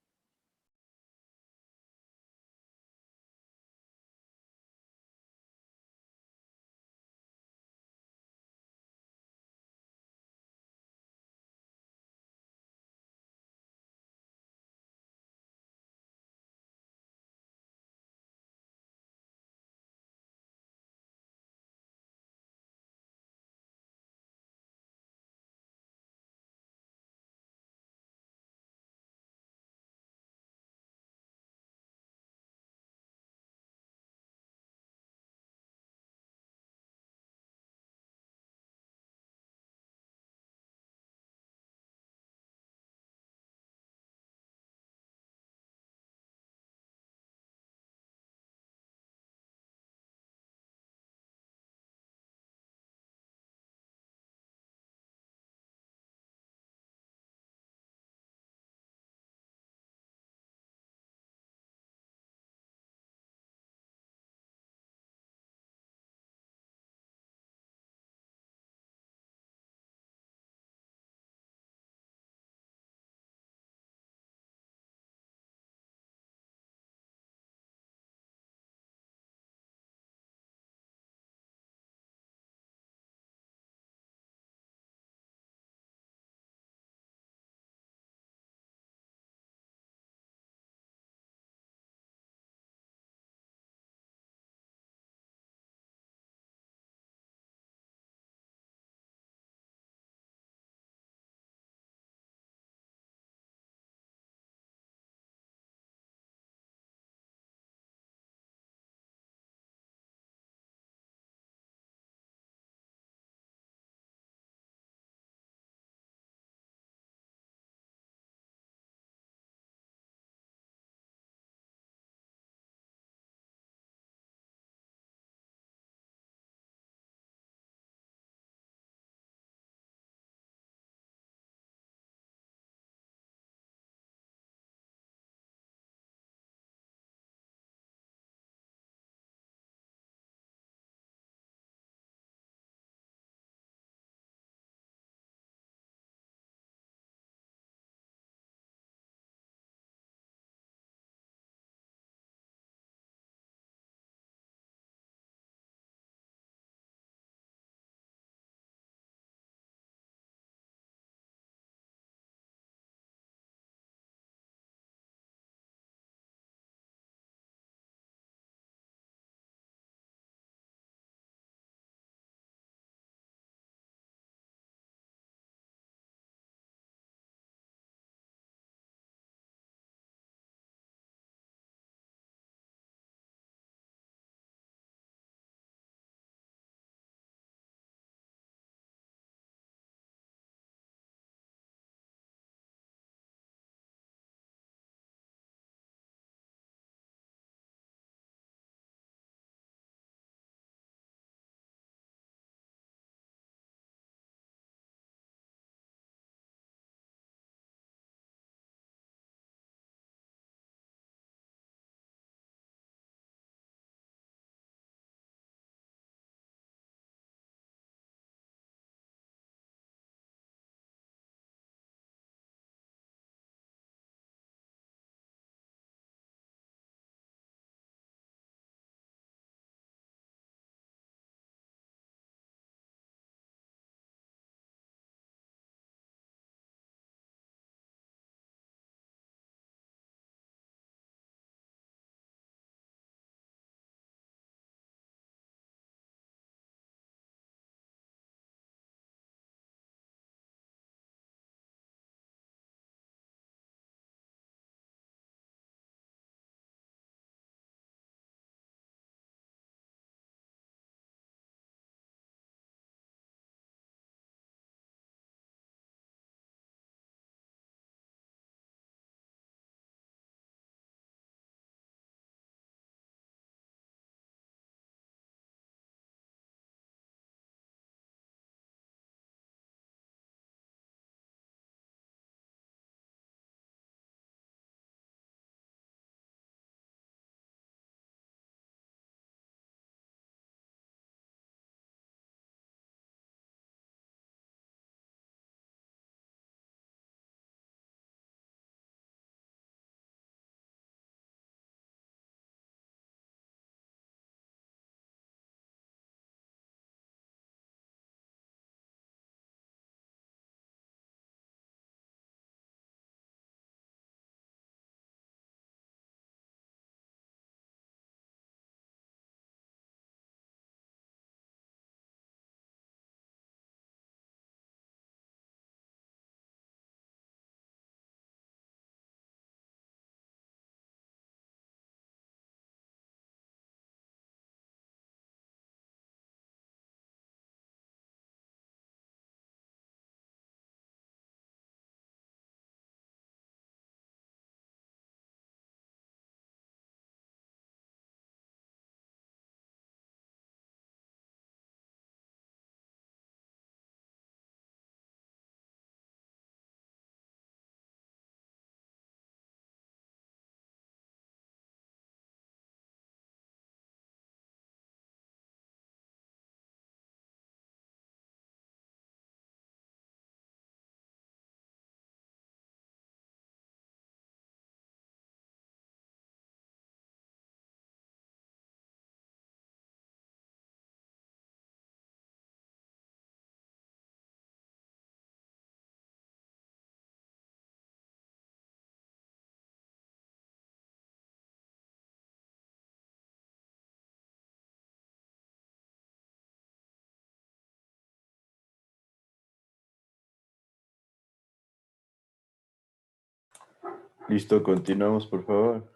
Listo, continuamos, por favor.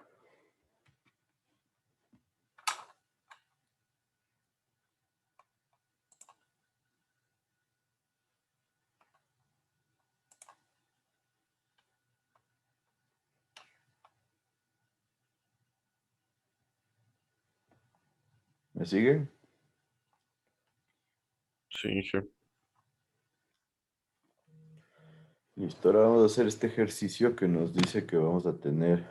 ¿Me siguen? Sí, sí. Listo, ahora vamos a hacer este ejercicio que nos dice que vamos a tener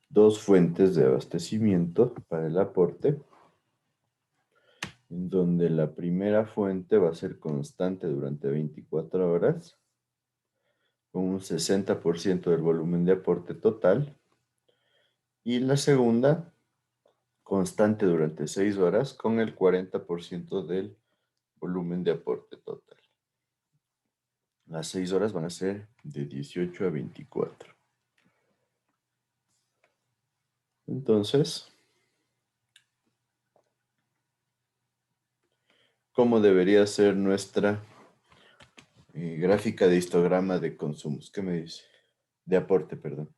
dos fuentes de abastecimiento para el aporte, en donde la primera fuente va a ser constante durante 24 horas, con un 60% del volumen de aporte total, y la segunda constante durante 6 horas, con el 40% del volumen de aporte total. Las 6 horas van a ser de 18 a 24. Entonces, ¿cómo debería ser nuestra gráfica de histograma de consumos? ¿Qué me dice? De aporte, perdón.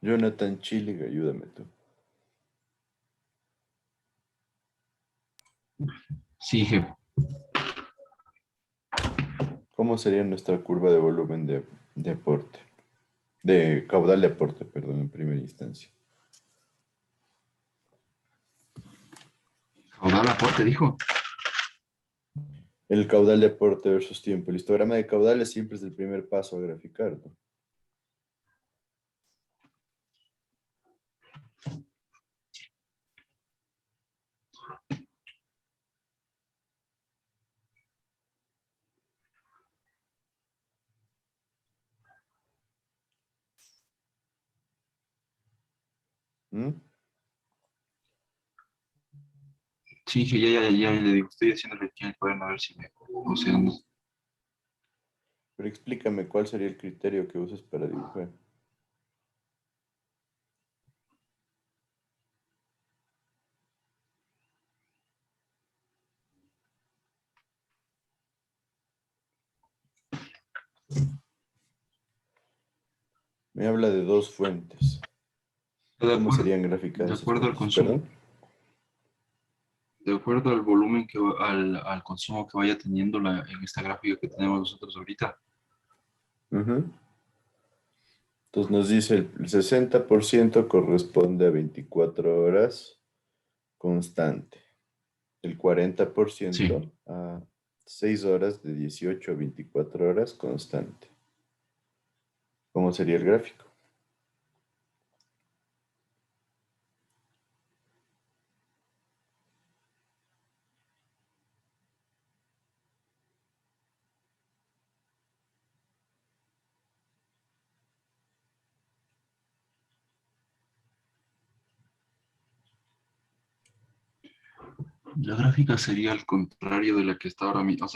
Jonathan Chilling, ayúdame tú. Sí, jefe. ¿Cómo sería nuestra curva de volumen de aporte? De caudal de aporte, perdón, en primera instancia. Caudal aporte, dijo. El caudal de aporte versus tiempo. El histograma de caudales siempre es el primer paso a graficar, ¿no? ¿Mm? Sí, que ya le digo, estoy haciéndole aquí el cuaderno a ver si me... O sea, no. Pero explícame cuál sería el criterio que usas para dibujar. Me habla de dos fuentes. ¿Cómo serían graficadas De esas acuerdo al fuentes? consumo. ¿Perdón? De acuerdo al volumen al consumo que vaya teniendo en esta gráfica que tenemos nosotros ahorita. Ujú. Entonces nos dice el 60% corresponde a 24 horas constante. El 40% a 6 horas de 18 a 24 horas constante. ¿Cómo sería el gráfico? La gráfica sería al contrario de la que está ahora mismo. O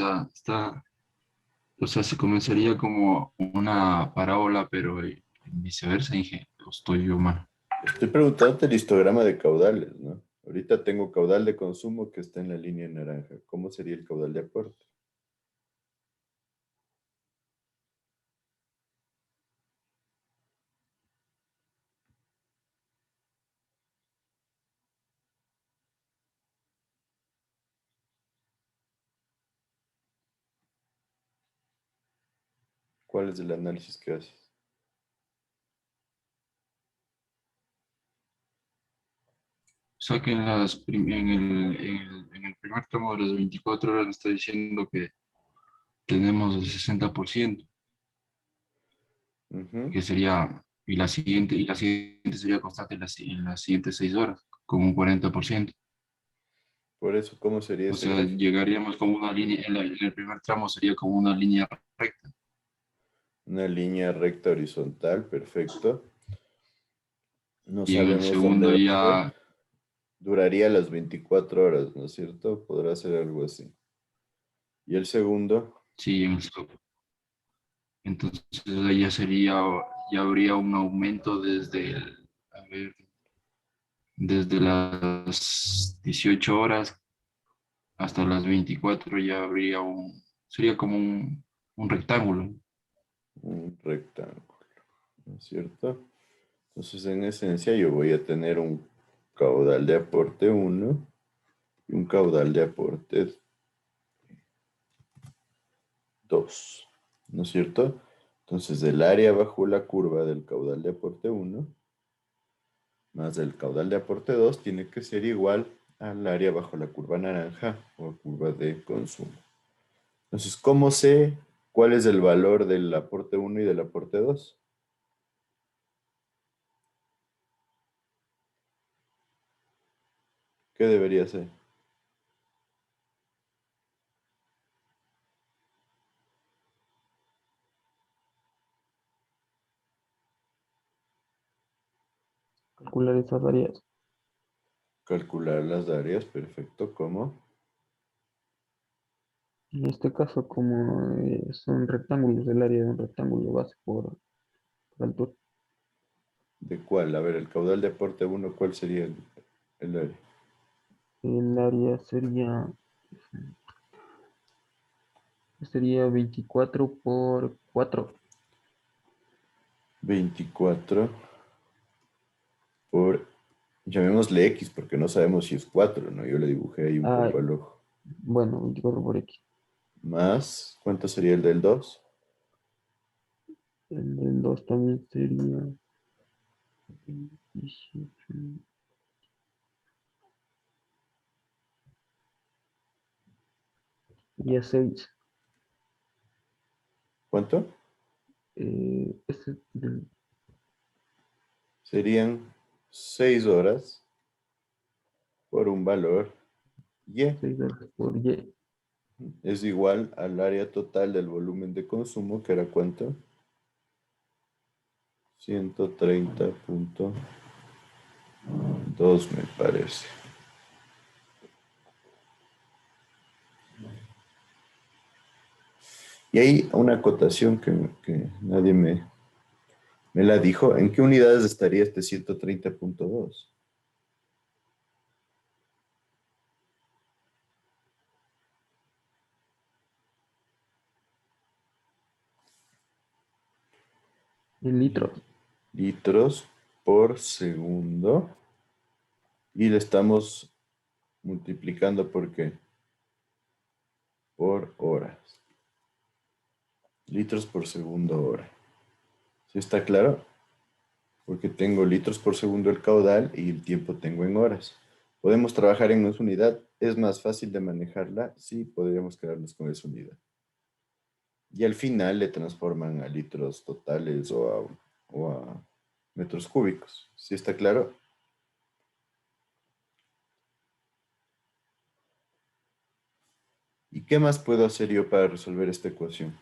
sea, se comenzaría como una parábola, pero viceversa, dije, estoy yo mal. Estoy preguntándote el histograma de caudales, ¿no? Ahorita tengo caudal de consumo que está en la línea naranja. ¿Cómo sería el caudal de aporte? ¿Cuál es el análisis que haces? O sea que en el primer tramo de las 24 horas me está diciendo que tenemos el 60%, Ujú. que sería, y la siguiente sería constante en las siguientes 6 horas, como un 40%. Por eso, ¿cómo sería O ese sea, gráfico? llegaríamos como una línea, en el primer tramo sería como una línea recta. Una línea recta horizontal, perfecto. No Y en el sabemos dónde segundo va a ser. ya, Duraría las 24 horas, ¿no es cierto? Podrá ser algo así. Y el segundo, sí, Entonces ahí ya sería, ya habría un aumento a ver, desde las 18 horas hasta las 24 ya habría sería como un rectángulo. Un rectángulo, ¿no es cierto? Entonces, en esencia, yo voy a tener un caudal de aporte 1 y un caudal de aporte 2, ¿no es cierto? Entonces, el área bajo la curva del caudal de aporte 1 más el caudal de aporte 2 tiene que ser igual al área bajo la curva naranja o curva de consumo. Entonces, ¿cómo sé cuál es el valor del aporte 1 y del aporte 2? ¿Qué debería ser? Calcular esas áreas. Calcular las áreas, perfecto. ¿Cómo? En este caso, como son rectángulos, el área de un rectángulo base por altura. ¿De cuál? A ver, el caudal de aporte 1, ¿cuál sería el área? El área sería 24 por 4. 24 por, llamémosle X, porque no sabemos si es 4, ¿no? Yo le dibujé ahí un Ah, poco al ojo. bueno, 24 por X. Más, ¿cuánto sería el del 2? El del 2 también sería 18. Sería 6. ¿Cuánto? Ese del Serían 6 horas por un valor Y. 6 por Y. Es igual al área total del volumen de consumo, que era ¿cuánto? 130.2 me parece. Y hay una acotación que nadie me la dijo. ¿En qué unidades estaría este 130.2? En litros. Litros por segundo. Y le estamos multiplicando ¿por qué? Por horas. Litros por segundo hora. ¿Sí está claro? Porque tengo litros por segundo el caudal y el tiempo tengo en horas. Podemos trabajar en esa unidad. Es más fácil de manejarla. Sí, podríamos quedarnos con esa unidad. Y al final le transforman a litros totales o a metros cúbicos. ¿Sí está claro? ¿Y qué más puedo hacer yo para resolver esta ecuación?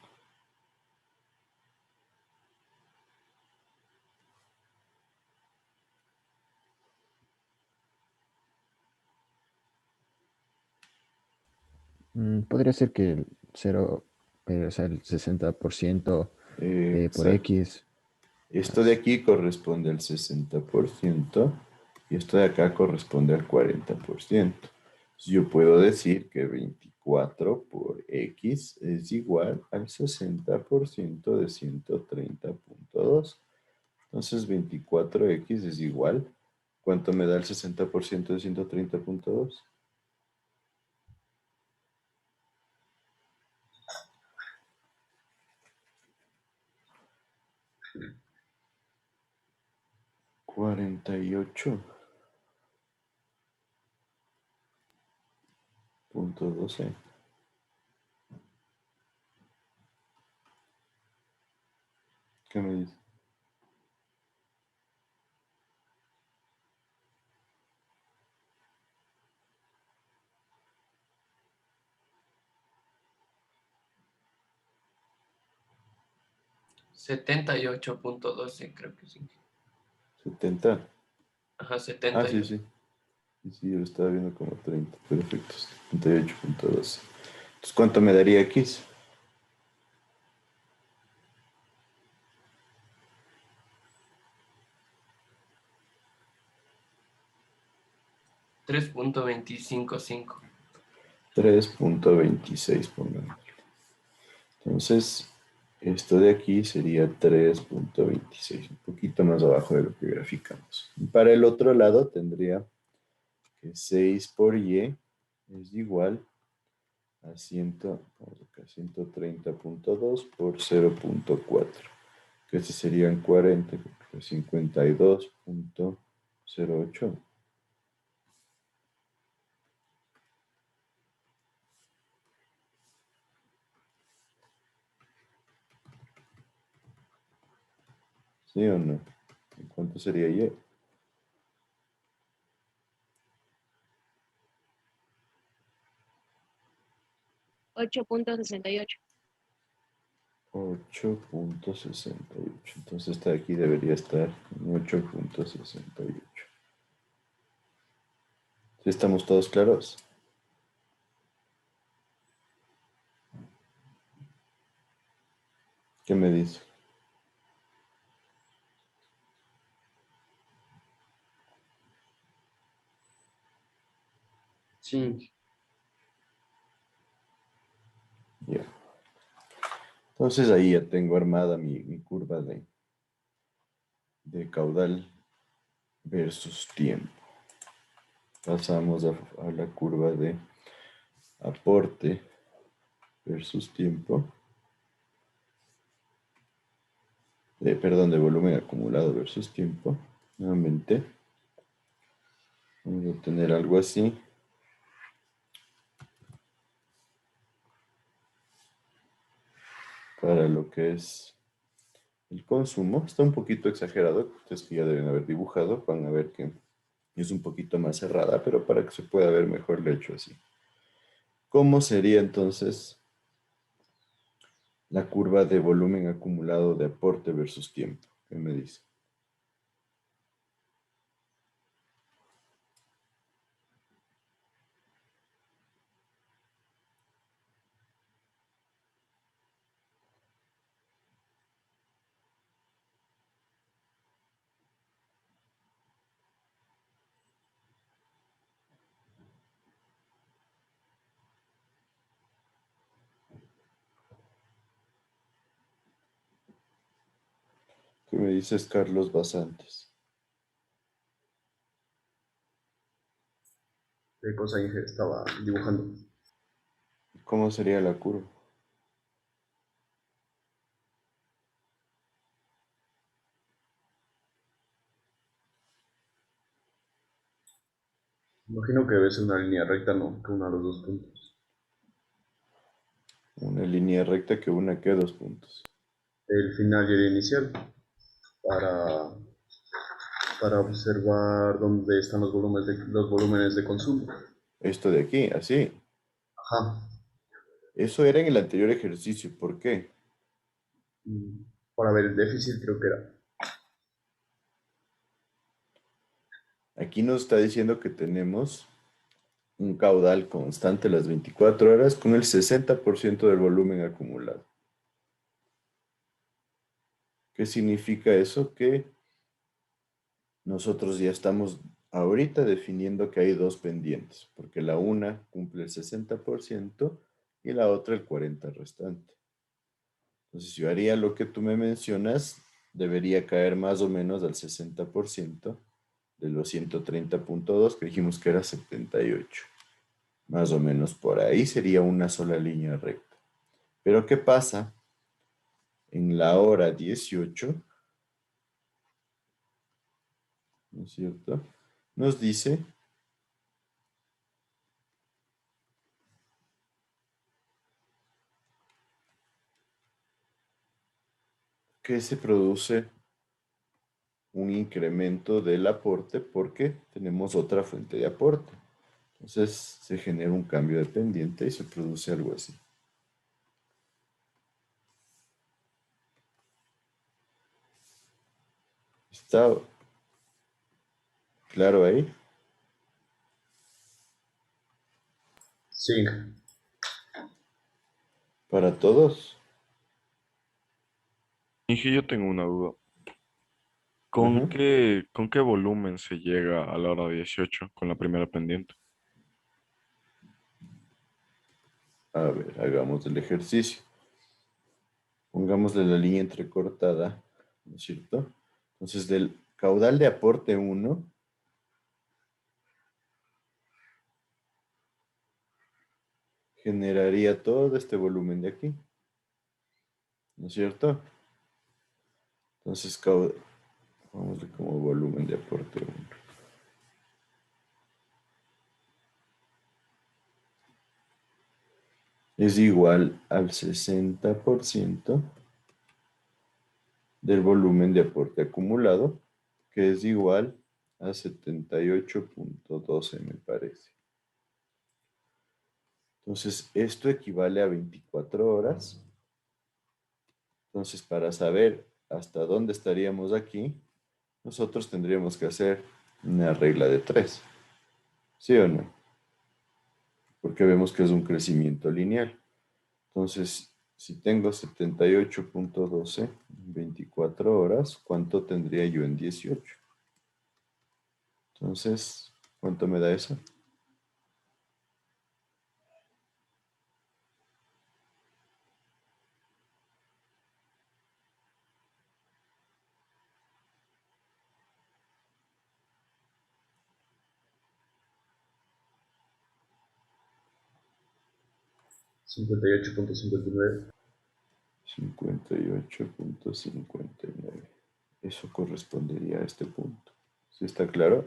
Podría ser que el 0, o sea, el 60% por Exacto. X. Esto de aquí corresponde al 60% y esto de acá corresponde al 40%. Yo puedo decir que 24 por X es igual al 60% de 130.2. Entonces 24X es igual. ¿Cuánto me da el 60% de 130.2? $48.12. ¿Qué me dice? $78.12, creo que sí. 70. Ajá, Ah, 70. sí, sí. Sí, yo lo estaba viendo como 30. Perfecto. 78.12. Entonces, ¿cuánto me daría X? 3.255. 3.26, pongamos. Entonces, esto de aquí sería 3.26, un poquito más abajo de lo que graficamos. Y para el otro lado tendría que 6 por y es igual a 130.2 por 0.4, que ese serían 40, 52.08. ¿Sí o no? ¿Y cuánto sería y? 8.68. 8.68. Entonces esta de aquí debería estar en 8.68. ¿Sí estamos todos claros? ¿Qué me dice? Sí. Ya. Entonces ahí ya tengo armada mi curva de caudal versus tiempo. Pasamos a la curva de aporte versus tiempo. Perdón, de volumen acumulado versus tiempo. Nuevamente, vamos a tener algo así. Para lo que es el consumo. Está un poquito exagerado. Ustedes que ya deben haber dibujado, van a ver que es un poquito más cerrada, pero para que se pueda ver mejor lo he hecho así. ¿Cómo sería entonces la curva de volumen acumulado de aporte versus tiempo? ¿Qué me dice? ¿Qué me dices, Carlos Basantes? ¿Qué cosa Inge estaba dibujando? ¿Cómo sería la curva? Imagino que debe ser una línea recta, ¿no? Que una de los dos puntos. Una línea recta que una que dos puntos. El final y el inicial. Para, para observar dónde están los volúmenes de consumo. Esto de aquí, así. Ajá. Eso era en el anterior ejercicio. ¿Por qué? Para ver el déficit, creo que era. Aquí nos está diciendo que tenemos un caudal constante las 24 horas con el 60% del volumen acumulado. ¿Qué significa eso? Que nosotros ya estamos ahorita definiendo que hay dos pendientes, porque la una cumple el 60% y la otra el 40% restante. Entonces, si yo haría lo que tú me mencionas, debería caer más o menos al 60% de los 130.2 que dijimos que era 78. Más o menos por ahí sería una sola línea recta. Pero ¿qué pasa? En la hora 18, ¿no es cierto? Nos dice que se produce un incremento del aporte porque tenemos otra fuente de aporte. Entonces se genera un cambio de pendiente y se produce algo así. ¿Está claro ahí? Sí. Para todos. Inge, yo tengo una duda. Ajá. con qué volumen se llega a la hora 18 con la primera pendiente? A ver, hagamos el ejercicio. Pongámosle la línea entrecortada, ¿no es cierto? Entonces, del caudal de aporte 1, generaría todo este volumen de aquí, ¿no es cierto? Entonces, pongámosle como volumen de aporte 1. Es igual al 60% del volumen de aporte acumulado, que es igual a 78.12, me parece. Entonces, esto equivale a 24 horas. Entonces, para saber hasta dónde estaríamos aquí, nosotros tendríamos que hacer una regla de 3. ¿Sí o no? Porque vemos que es un crecimiento lineal. Entonces, si tengo 78.12 en 24 horas, ¿cuánto tendría yo en 18? Entonces, ¿cuánto me da eso? Cincuenta y ocho punto 59. 58.59. Eso correspondería a este punto. ¿Sí está claro?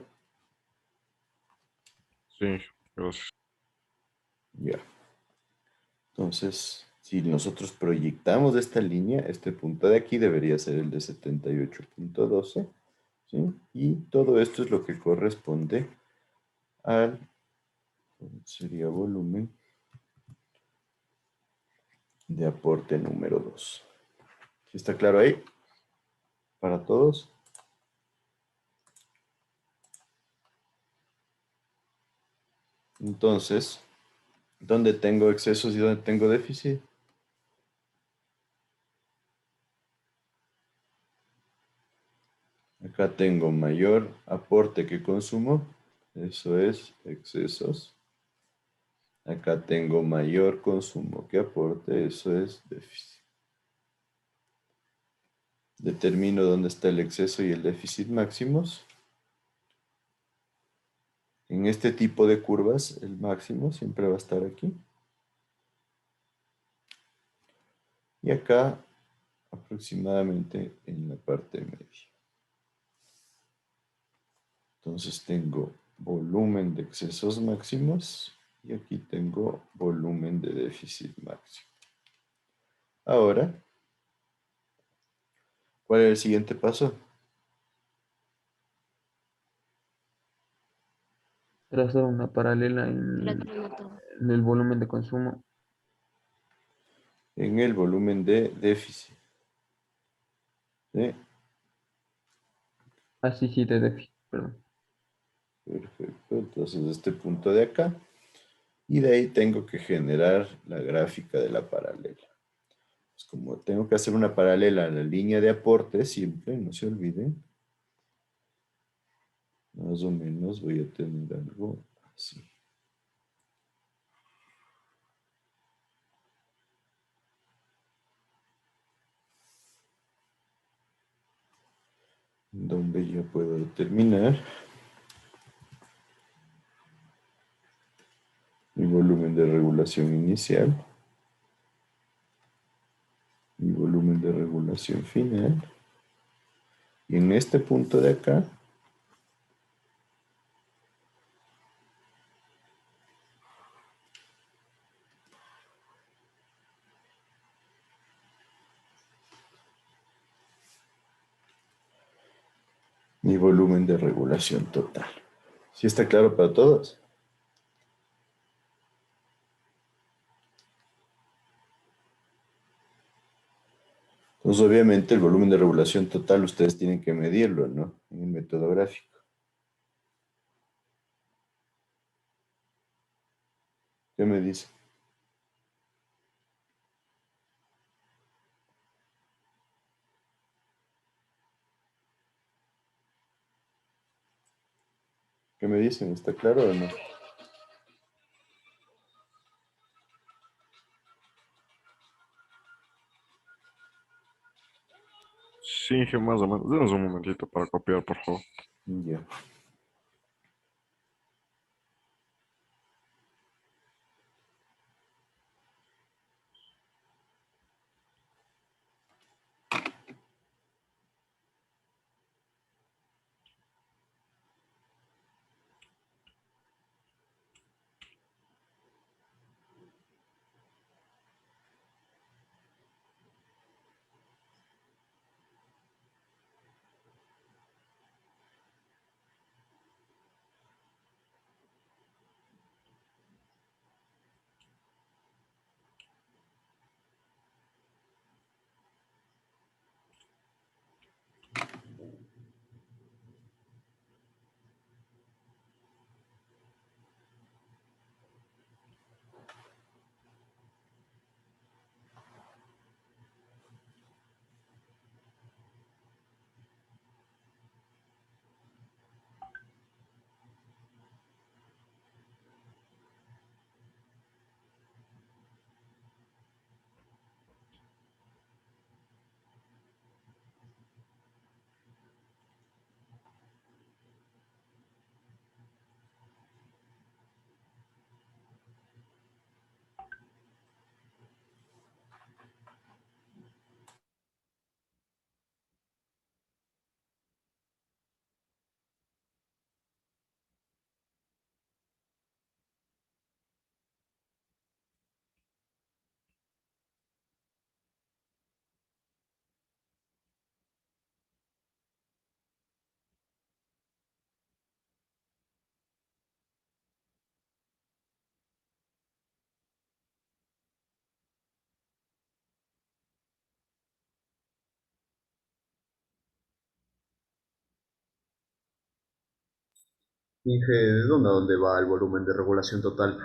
Sí, gracias. Ya. Entonces, si nosotros proyectamos esta línea, este punto de aquí debería ser el de 78.12, ¿sí? Y todo esto es lo que corresponde al, sería volumen de aporte número 2. ¿Sí está claro ahí? ¿Para todos? Entonces, ¿dónde tengo excesos y dónde tengo déficit? Acá tengo mayor aporte que consumo, eso es excesos. Acá tengo mayor consumo que aporte, eso es déficit. Determino dónde está el exceso y el déficit máximos. En este tipo de curvas, el máximo siempre va a estar aquí. Y acá, aproximadamente en la parte media. Entonces tengo volumen de excesos máximos y aquí tengo volumen de déficit máximo. Ahora, ¿cuál es el siguiente paso? Trazar una paralela en el volumen de consumo. En el volumen de déficit. ¿Sí? Ah, sí, sí, de déficit, perdón. Perfecto. Entonces, este punto de acá. Y de ahí tengo que generar la gráfica de la paralela. Pues como tengo que hacer una paralela a la línea de aporte, siempre, no se olviden. Más o menos voy a tener algo así. Donde ya puedo determinar mi volumen de regulación inicial, mi volumen de regulación final, y en este punto de acá, mi volumen de regulación total. ¿Sí está claro para todos? Entonces, obviamente, el volumen de regulación total ustedes tienen que medirlo, ¿no? En el método gráfico. ¿Qué me dice? ¿Qué me dicen? ¿Está claro o no? Sí, Inge, más o menos. Denos un momentito para copiar, por favor. Ya. Inge, ¿de dónde a dónde va el volumen de regulación total?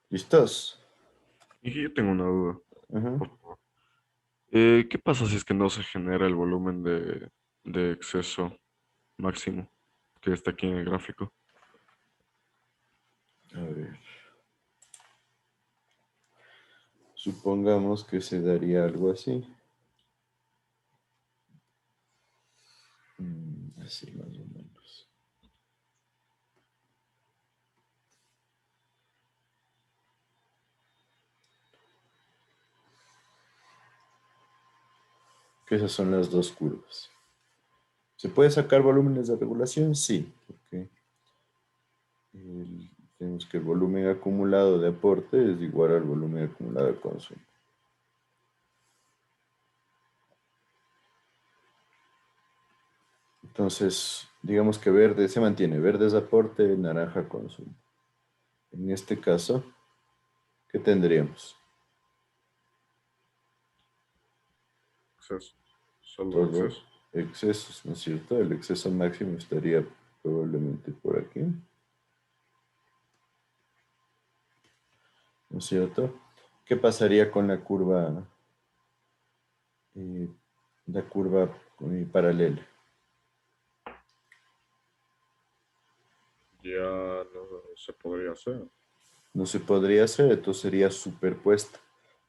¿Listos? Inge, yo tengo una duda. Ajá. Por favor. ¿Qué pasa si es que no se genera el volumen de exceso máximo que está aquí en el gráfico? A ver. Supongamos que se daría algo así. Así más o menos. Que esas son las dos curvas. ¿Se puede sacar volúmenes de regulación? Sí, porque tenemos que el volumen acumulado de aporte es igual al volumen acumulado de consumo. Entonces, digamos que verde se mantiene. Verde es aporte, naranja consumo. En este caso, ¿qué tendríamos? Exceso. Solo Todo exceso. excesos, ¿no es cierto? El exceso máximo estaría probablemente por aquí. ¿No es cierto? ¿Qué pasaría con la curva paralela? Ya no se podría hacer. No se podría hacer, entonces sería superpuesta.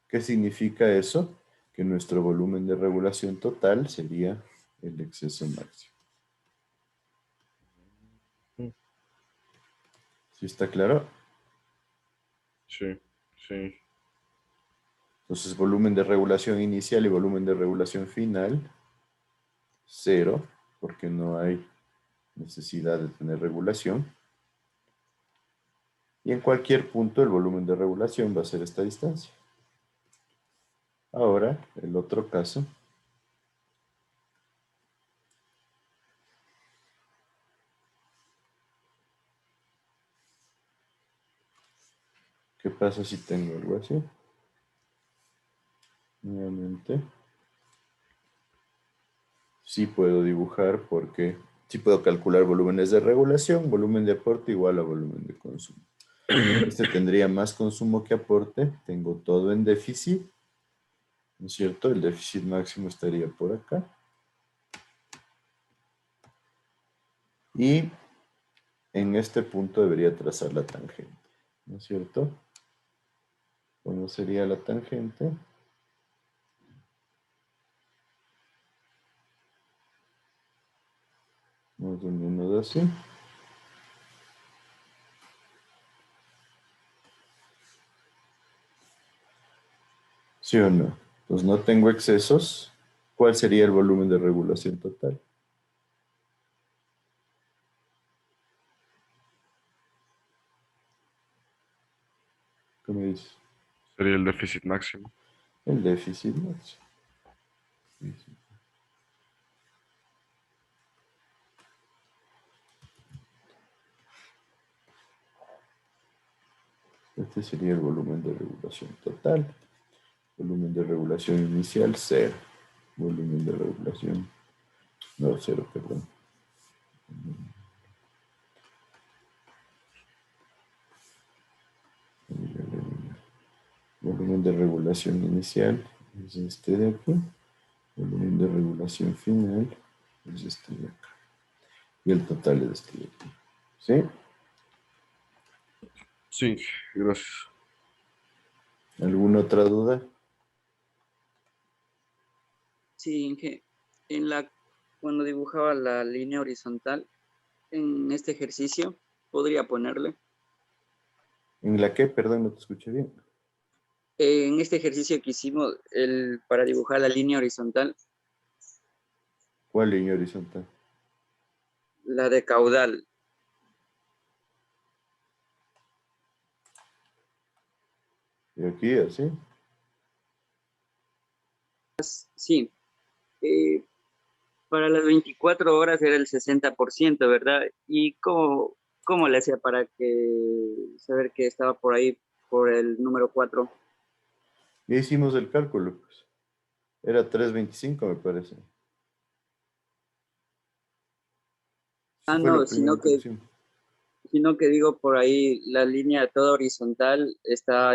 ¿Qué significa eso? Que nuestro volumen de regulación total sería el exceso máximo. ¿Sí está claro? Sí, sí. Entonces, volumen de regulación inicial y volumen de regulación final, 0, porque no hay necesidad de tener regulación. Y en cualquier punto el volumen de regulación va a ser esta distancia. Ahora, el otro caso. ¿Qué pasa si tengo algo así? Nuevamente. Sí puedo dibujar porque sí puedo calcular volúmenes de regulación, volumen de aporte igual a volumen de consumo. Este tendría más consumo que aporte, tengo todo en déficit, ¿no es cierto? El déficit máximo estaría por acá. Y en este punto debería trazar la tangente, ¿no es cierto? ¿Cómo sería la tangente? Más o menos así. ¿Sí o no? Pues no tengo excesos. ¿Cuál sería el volumen de regulación total? ¿Qué me dices? Sería el déficit máximo. El déficit máximo. Este sería el volumen de regulación total. Volumen de regulación inicial, 0. Volumen de regulación, no, 0, perdón. Volumen de regulación inicial es este de aquí. Volumen de regulación final es este de acá. Y el total es este de aquí. ¿Sí? Sí, gracias. ¿Alguna otra duda? Sí, cuando dibujaba la línea horizontal, en este ejercicio, podría ponerle. ¿En la qué? Perdón, no te escuché bien. En este ejercicio que hicimos para dibujar la línea horizontal, ¿Cuál línea horizontal? la de caudal, ¿Y aquí así? sí, para las 24 horas era el 60%, ¿verdad? ¿Y cómo le hacía para saber que estaba por ahí, por el número 4? Ya hicimos el cálculo, pues. Era 3.25, me parece. Eso fue No, lo primero que pusimos. sino que digo por ahí, la línea toda horizontal está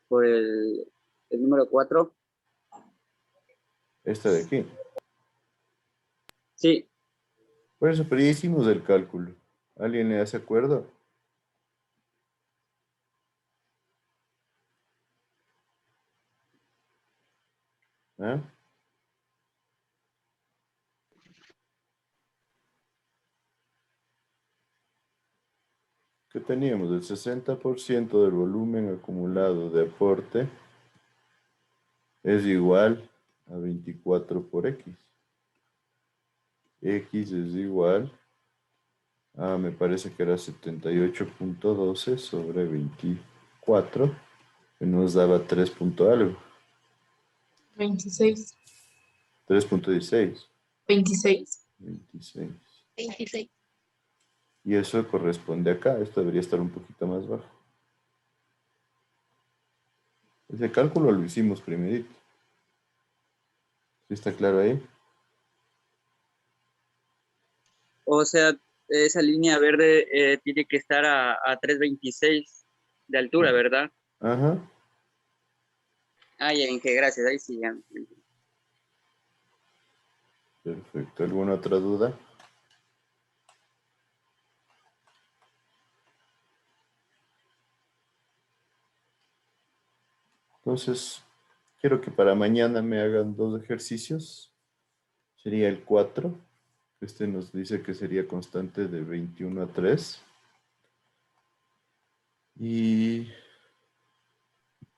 por el número 4. Esta de aquí. Sí. Por eso, pero ya hicimos el cálculo. ¿Alguien le hace acuerdo? ¿Ah? ¿Qué teníamos? El 60% del volumen acumulado de aporte es igual a 24 por X. X es igual a, me parece que era 78.12 sobre 24, que nos daba 3 punto algo. 26. 3.16. 26. 26. 26. Y eso corresponde acá. Esto debería estar un poquito más bajo. Ese cálculo lo hicimos primerito. ¿Sí está claro ahí? O sea, esa línea verde tiene que estar a 3.26 de altura, ¿verdad? Ajá. Ah, ya, Inge, gracias. Ahí sí, ya. Perfecto. ¿Alguna otra duda? Entonces, quiero que para mañana me hagan 2 ejercicios. Sería el 4. Este nos dice que sería constante de 21 a 3. Y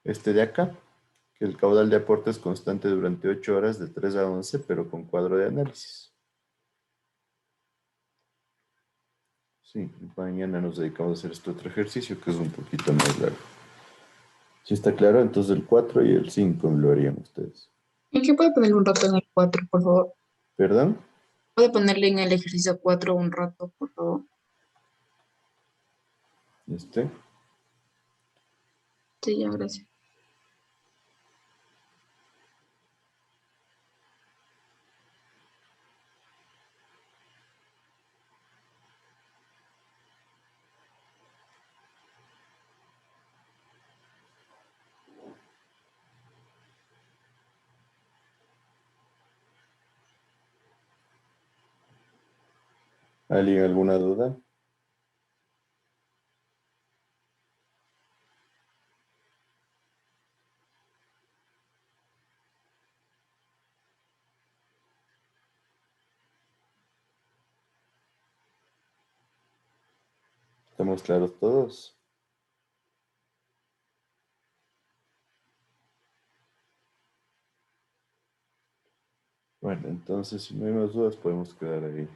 este de acá, que el caudal de aporte es constante durante 8 horas de 3 a 11, pero con cuadro de análisis. Sí, mañana nos dedicamos a hacer este otro ejercicio que es un poquito más largo. ¿Sí está claro? Entonces el 4 y el 5 lo harían ustedes. ¿Y qué puede ponerle un rato en el 4, por favor? ¿Perdón? ¿Puede ponerle en el ejercicio 4 un rato, por favor? Este. Sí, ya, gracias. ¿Alguien alguna duda? ¿Estamos claros todos? Bueno, entonces si no hay más dudas podemos quedar ahí.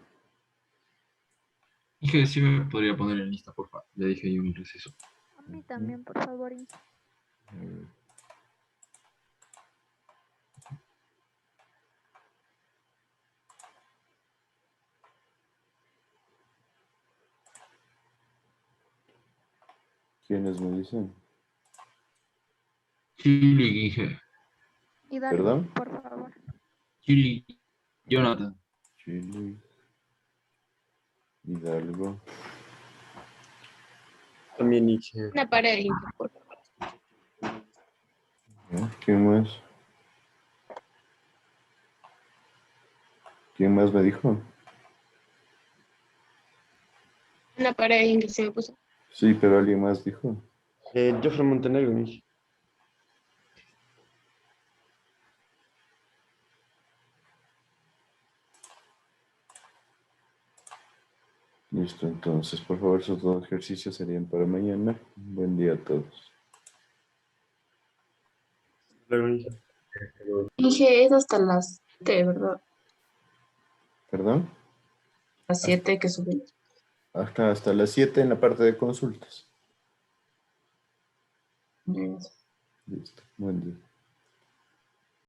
Dije, sí me podría poner en lista, por favor. Le dije ahí un receso. A mí también, por favor, Inge. ¿Quiénes me dicen? Chili, dije. Hidalgo, ¿Perdón? por favor. Chili, Jonathan. Chile, Hidalgo. También dije. Una pared, Inge, por favor. ¿Quién más? ¿Quién más me dijo? Una pared, Inge, se me puso. Sí, pero alguien más dijo. Jeffrey Montenegro, dije. Listo, entonces, por favor, esos 2 ejercicios serían para mañana. Buen día a todos. Luego dije. Inge, es hasta las 7, ¿verdad? ¿Perdón? Las 7 que subimos. Acá hasta las 7 en la parte de consultas. Yes. Listo, buen día.